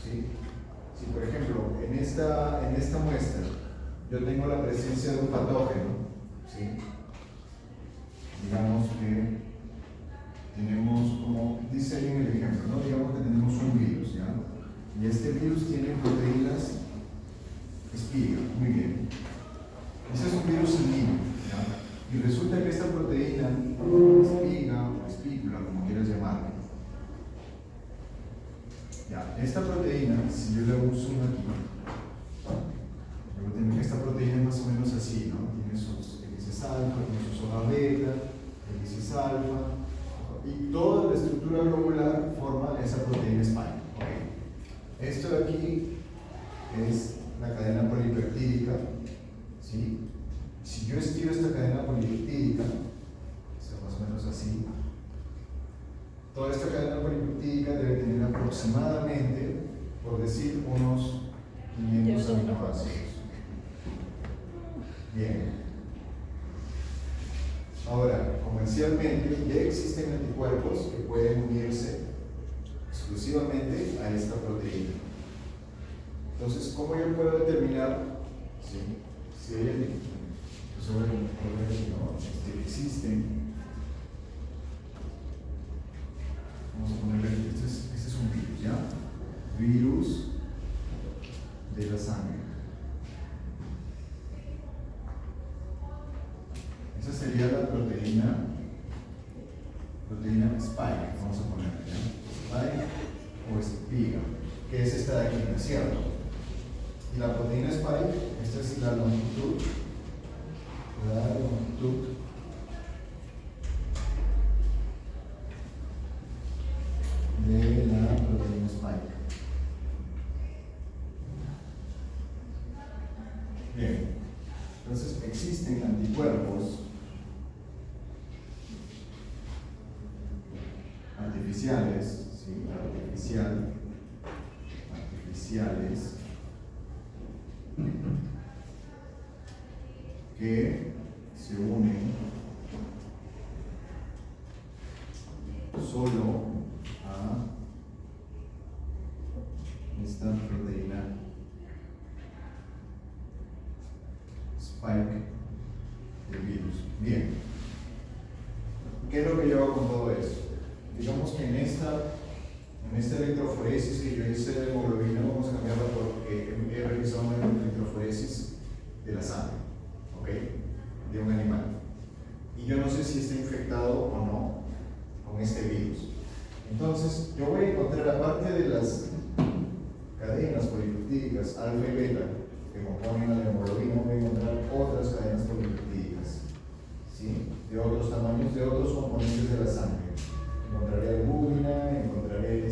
A: ¿sí? Si por ejemplo en esta muestra yo tengo la presencia de un patógeno, ¿sí? Digamos que tenemos, como dice ahí en el ejemplo, ¿no? Digamos que tenemos un virus, ¿ya? Y este virus tiene proteínas espiga, muy bien. Ese es un virus sanguíneo, ¿ya? Y resulta que esta proteína, espiga o espícula, como quieras llamarla, ya, esta proteína, si yo le hago un zoom aquí, esta proteína es más o menos así, ¿no? Tiene sus hélices alfa, tiene sus sola beta, hélices alfa, y toda la estructura globular forma esa proteína spike. ¿Okay? Esto de aquí es la cadena polipeptídica, ¿sí? Si yo estiro esta cadena polipeptídica, más o menos así, toda esta cadena polipeptídica debe tener aproximadamente, por decir, unos 500 aminoácidos. Bien. Ahora, comercialmente ya existen anticuerpos que pueden unirse exclusivamente a esta proteína. Entonces, ¿cómo yo puedo determinar si hay existen? Vamos a ponerle, este es un virus, ¿ya? Virus de la sangre. Esa sería la proteína spike, vamos a ponerle, ¿ya? Spike o espiga, que es esta de aquí, ¿no es cierto? Y la proteína spike esta es la longitud de la proteína spike. Bien, entonces existen anticuerpos artificiales, ¿sí? Artificiales que se unen solo a esta proteína spike del virus. Bien, ¿qué es lo que yo hago con todo eso? Digamos que en esta electroforesis que yo hice de hemoglobina, vamos a cambiarla porque he realizado una electroforesis de la sangre, ¿ok? De un animal. Y yo no sé si está infectado o no con este virus. Entonces, yo voy a encontrar, aparte de las cadenas polipeptídicas alfa y beta que componen la hemoglobina, voy a encontrar otras cadenas polipeptídicas, ¿sí? De otros tamaños, de otros componentes de la sangre. Encontraré albúmina, encontraré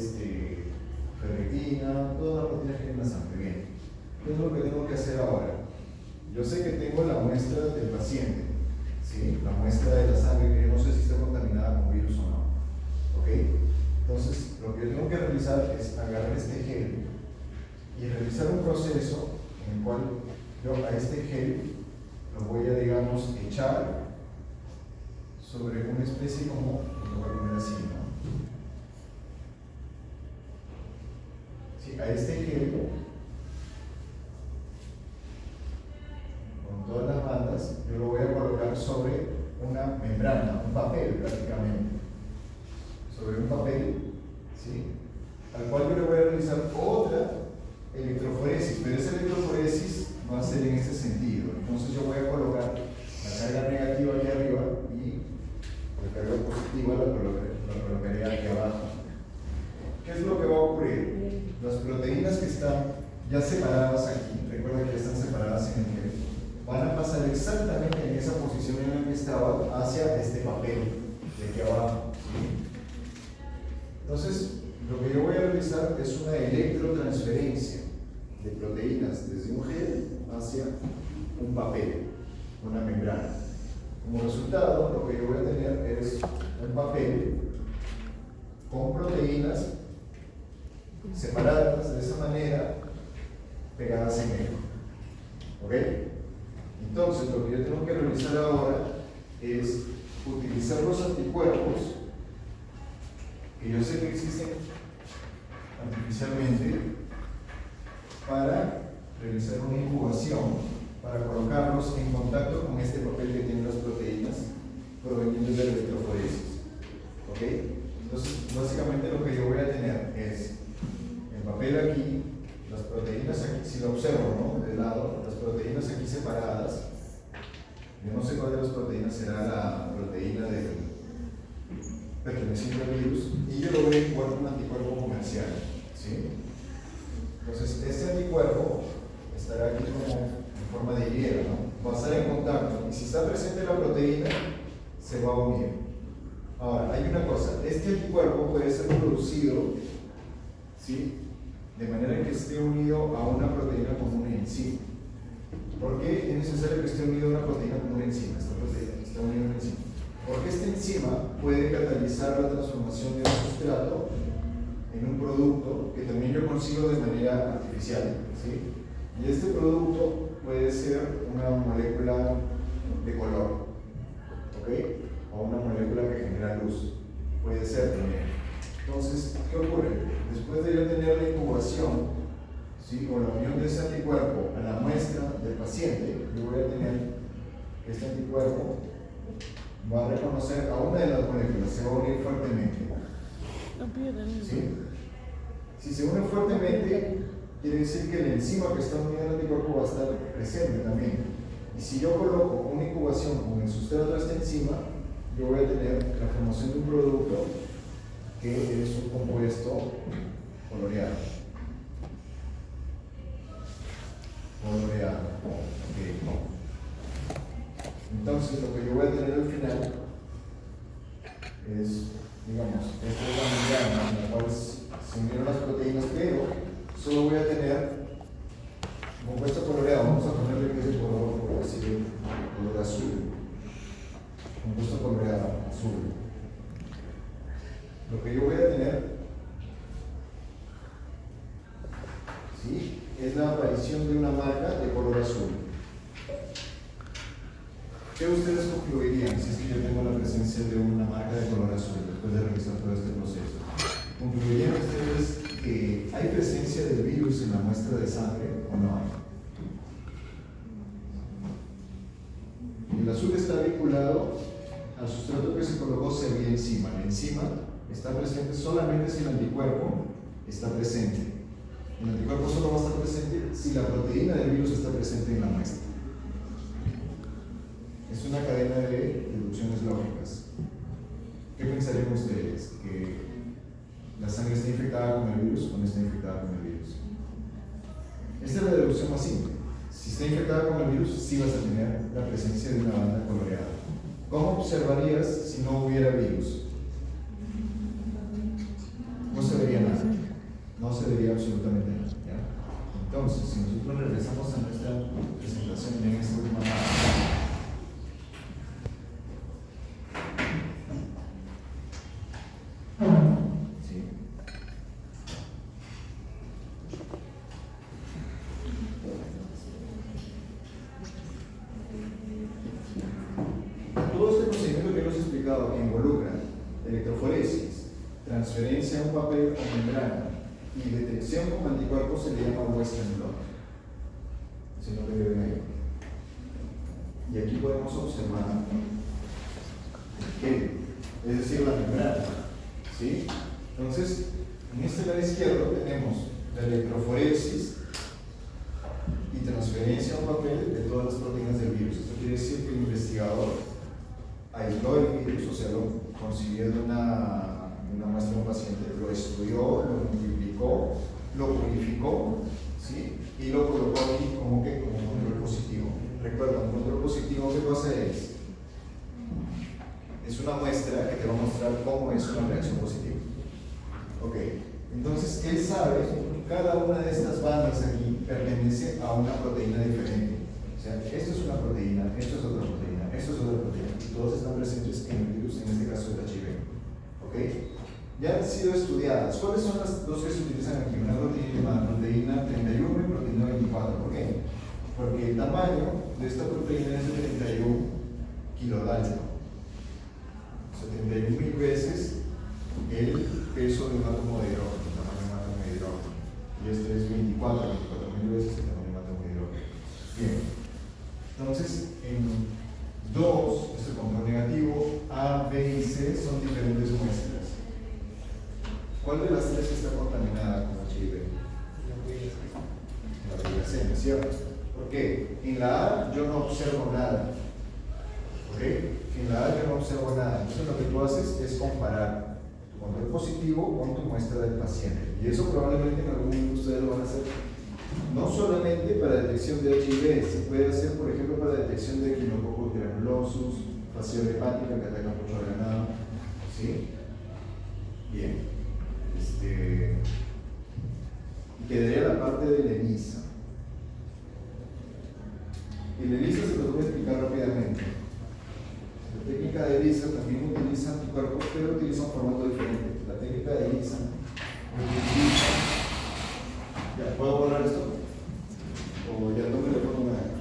A: ferritina, todas las proteínas que hay en la sangre. Bien, ¿qué es lo que tengo que hacer ahora? Yo sé que tengo la muestra del paciente, ¿sí? La muestra de la sangre, que yo no sé si está contaminada con virus o no, ¿ok? Entonces, lo que yo tengo que realizar es agarrar este gel y realizar un proceso en el cual yo a este gel lo voy a, digamos, echar sobre una especie como, lo voy a poner así, ¿no? Sí, a este gel, con todas las bandas, yo lo voy a colocar sobre una membrana, un papel prácticamente, sobre un papel, ¿sí? Al cual yo le voy a realizar otra electroforesis, pero esa electroforesis va a ser en este sentido. Entonces yo voy a colocar la carga negativa aquí arriba y la carga positiva la colocaré aquí abajo. ¿Qué es lo que va a ocurrir? Las proteínas que están ya separadas aquí, recuerda que ya están separadas en el gel, van a pasar exactamente en esa posición en la que estaba hacia este papel de aquí abajo, ¿sí? Entonces, lo que yo voy a realizar es una electrotransferencia de proteínas desde un gel hacia un papel, una membrana. Como resultado, lo que yo voy a tener es un papel con proteínas separadas de esa manera, pegadas en él. ¿Ok? Entonces, lo que yo tengo que realizar ahora es utilizar los anticuerpos que yo sé que existen artificialmente para realizar una incubación, para colocarlos en contacto con este papel que tiene las proteínas provenientes de la electroforesis. ¿Ok? Entonces, básicamente lo que yo voy a tener es el papel aquí, las proteínas aquí, si lo observo, ¿no? De lado, las proteínas aquí separadas. Yo no sé cuál de las proteínas será la proteína del perteneciente al virus, y yo lo voy a incubar con un anticuerpo comercial, ¿sí? Entonces, este anticuerpo estará aquí como en forma de hilera, ¿no? Va a estar en contacto, y si está presente la proteína, se va a unir. Ahora, hay una cosa, este anticuerpo puede ser producido, ¿sí? De manera que esté unido a una proteína como una enzima. ¿Por qué es necesario que esté unido a una proteína como una enzima? Esta proteína está unida a una enzima. Porque esta enzima puede catalizar la transformación de un sustrato en un producto que también yo consigo de manera artificial, ¿sí? Y este producto puede ser una molécula de color, ¿ok? O una molécula que genera luz, puede ser también. Entonces, ¿qué ocurre? Después de yo tener la incubación, ¿sí? O la unión de ese anticuerpo a la muestra del paciente, yo voy a tener este anticuerpo va a reconocer a una de las moléculas, se va a unir fuertemente. ¿Sí? Si se une fuertemente, quiere decir que la enzima que está unida al anticuerpo va a estar presente también. Y si yo coloco una incubación con el sustrato de esta enzima, yo voy a tener la formación de un producto que es un compuesto coloreado. coloreado. Okay. Entonces, lo que yo voy a tener al final es, digamos, esta es la membrana en la cual se unieron las proteínas, pero solo voy a tener compuesto coloreado. Vamos a ponerle que es el color, por decir, color azul. Compuesto coloreado, azul. Lo que yo voy a tener, ¿sí?, es la aparición de una marca de color azul. ¿Qué ustedes concluirían si es que yo tengo la presencia de una marca de color azul después de realizar todo este proceso? ¿Concluirían ustedes que hay presencia del virus en la muestra de sangre o no hay? El azul está vinculado al sustrato que se colocó vía enzima. La enzima está presente solamente si el anticuerpo está presente. El anticuerpo solo va a estar presente si la proteína del virus está presente en la muestra. Es una cadena de deducciones lógicas. ¿Qué pensarían ustedes? ¿Que la sangre está infectada con el virus o no está infectada con el virus? Esta es la deducción más simple. Si está infectada con el virus, sí vas a tener la presencia de una banda coloreada. ¿Cómo observarías si no hubiera virus? No se vería nada. No se vería absolutamente nada. ¿Ya? Entonces, si nosotros regresamos a nuestra presentación en esta última parte, que involucra electroforesis, transferencia a un papel o membrana y detección con anticuerpos se le llama Western blot. Si no le ven ahí. Y aquí podemos observar que, es decir, la membrana. ¿Sí? Entonces, en este lado izquierdo tenemos la electroforesis y transferencia a un papel de todas las proteínas del virus. Esto quiere decir que el investigador aisló el virus, o sea, lo consiguió de una muestra de un paciente, lo estudió, lo multiplicó, lo purificó, ¿sí?, y lo colocó aquí como control positivo. Recuerda, un control positivo, ¿qué cosa es? Es una muestra que te va a mostrar cómo es una reacción positiva. Ok, entonces él sabe que cada una de estas bandas aquí pertenece a una proteína diferente. O sea, esto es una proteína, esto es otra proteína, esto es otra proteína, y todos están presentes en el virus, en este caso el HIV. ¿Ok? Ya han sido estudiadas. ¿Cuáles son las dos que se utilizan aquí? Una proteína 31 y proteína 24. ¿Por qué? Porque el tamaño de esta proteína es de 31 kilodalton. 71.000 veces el peso de un átomo de hidrógeno, el tamaño de un átomo de hidrógeno. Y este es 24.000 veces el tamaño de un átomo de hidrógeno. Bien. Entonces, en 2, este control negativo, A, B y C son diferentes muestras. ¿Cuál de las tres está contaminada con HIV? La VIH, ¿no es cierto? ¿Por qué? En la A yo no observo nada. ¿Ok? En la A yo no observo nada. Entonces lo que tú haces es comparar tu control positivo con tu muestra del paciente. Y eso probablemente en algún momento ustedes lo van a hacer. No solamente para detección de HIV, se puede hacer, por ejemplo, para detección de Echinococcus granulosus, fasciole hepática que ataca mucho al ganado. ¿Sí? Bien. Quedaría la parte del ELISA. El ELISA se los voy a explicar rápidamente. La técnica de ELISA también utiliza anticuerpos, pero utiliza un formato diferente. La técnica de ELISA utiliza. ¿Ya puedo borrar esto? ¿O ya no me lo pongo nada?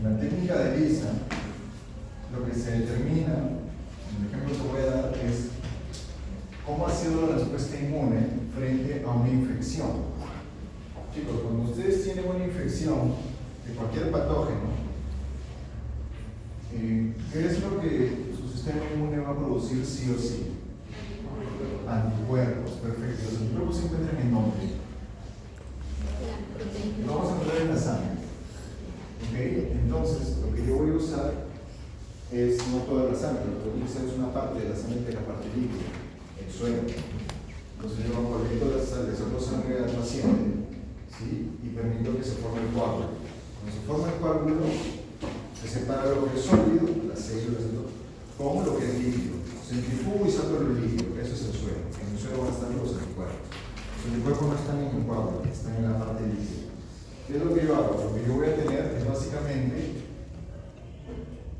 A: En la técnica de ELISA, lo que se determina, en el ejemplo organismo esté inmune frente a una infección. Chicos, cuando ustedes tienen una infección de cualquier patógeno, ¿qué es lo que su sistema inmune va a producir sí o sí? Anticuerpos, perfecto. Los anticuerpos se encuentran en dónde? Lo vamos a encontrar en la sangre. ¿Ok? Entonces, lo que yo voy a usar es no toda la sangre, lo que voy a usar es una parte de la sangre, que es la parte líquida, el suero. Entonces yo conecto la sangre, saco sangre al paciente, ¿sí? Y permito que se forme el coágulo. Cuando se forma el coágulo, se separa lo que es sólido, las células, con lo que es líquido. Centrifugo y saco lo líquido, eso es el suero. En el suero van a estar los anticuerpos. Los anticuerpos no están en el coágulo, están en la parte líquida. ¿Qué es lo que yo hago? Lo que yo voy a tener es básicamente,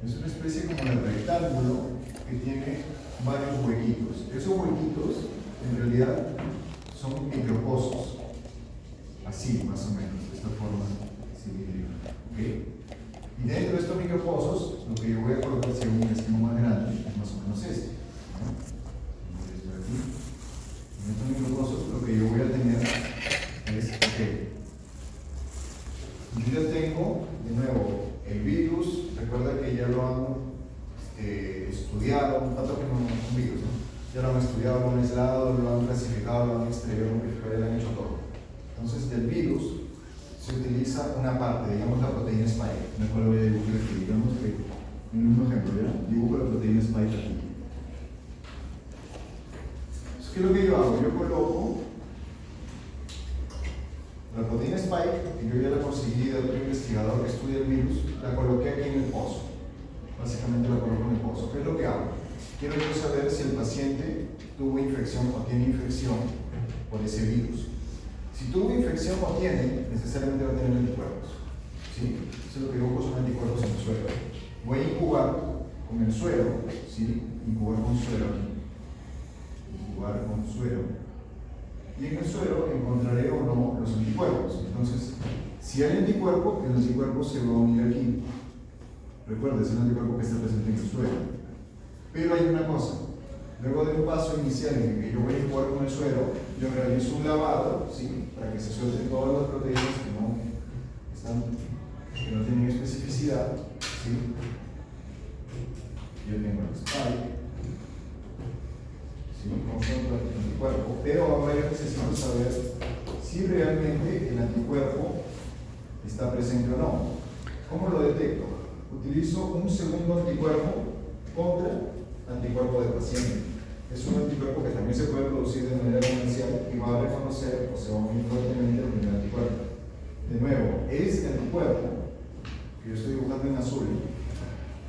A: es una especie como de rectángulo que tiene varios huequitos. Esos huequitos, en realidad, son micropozos. Así, más o menos, de esta forma cilíndrica. ¿Okay? Y dentro de estos micropozos, lo que yo voy a colocar, si un esquema más grande, es más o menos este. ¿No? Esto de aquí. En estos micropozos, lo que yo voy a tener es, ok, yo ya tengo, de nuevo, el virus. Recuerda que ya lo han estudiado, un patógeno, un virus, ¿no? Ya lo han estudiado, lo han aislado, lo han clasificado, lo han extraído, lo han verificado, lo han hecho todo. Entonces, del virus se utiliza una parte, digamos la proteína spike. No me voy a dibujar aquí, digamos que, en un ejemplo, ¿ya? Dibujo la proteína spike aquí. Entonces, ¿qué es lo que yo hago? Yo coloco la proteína spike, que yo ya la conseguí de otro investigador que estudia el virus, la coloqué aquí en el pozo. Básicamente la coloco en el pozo. ¿Qué es lo que hago? Quiero yo saber si el paciente tuvo infección o tiene infección por ese virus. Si tuvo infección o tiene, necesariamente va a tener anticuerpos. ¿Sí? Eso es lo que yo busco, son anticuerpos en el suero. Voy a incubar con el suero, ¿sí? Incubar con suero. Incubar con suero. Y en el suero encontraré o no los anticuerpos. Entonces, si hay anticuerpo, el anticuerpo se va a unir aquí. Recuerda, es el anticuerpo que está presente en el suero. Pero hay una cosa. Luego de un paso inicial en el que yo voy a incubar con el suero, yo realizo un lavado, ¿sí? Para que se suelten todas las proteínas que no tienen especificidad, ¿sí? Yo tengo el spike, ¿sí? Conjunto del anticuerpo, pero ahora yo necesito saber si realmente el anticuerpo está presente o no. ¿Cómo lo detecto? Utilizo un segundo anticuerpo contra anticuerpo del paciente. Es un anticuerpo que también se puede producir de manera comercial y va a reconocer o se va a unir fuertemente al primer anticuerpo. De nuevo, este anticuerpo que yo estoy dibujando en azul,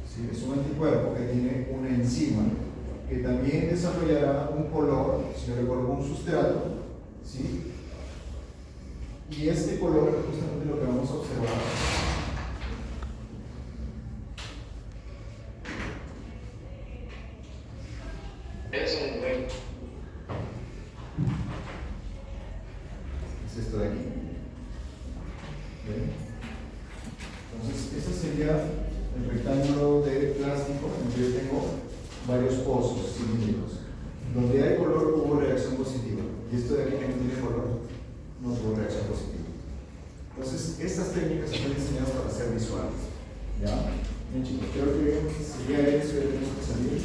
A: ¿sí? Es un anticuerpo que tiene una enzima que también desarrollará un color, si yo le coloco un sustrato, ¿sí? Y este color es justamente lo que vamos a observar.
C: Es
A: esto de aquí. ¿Bien? Entonces, este sería el rectángulo de plástico en el que yo tengo varios pozos cilíndricos. Donde hay color hubo reacción positiva. Y esto de aquí que no tiene color no tuvo reacción positiva. Entonces, estas técnicas están diseñadas para ser visuales. ¿Ya? Bien, chicos, creo que sería eso, ya tenemos que salir.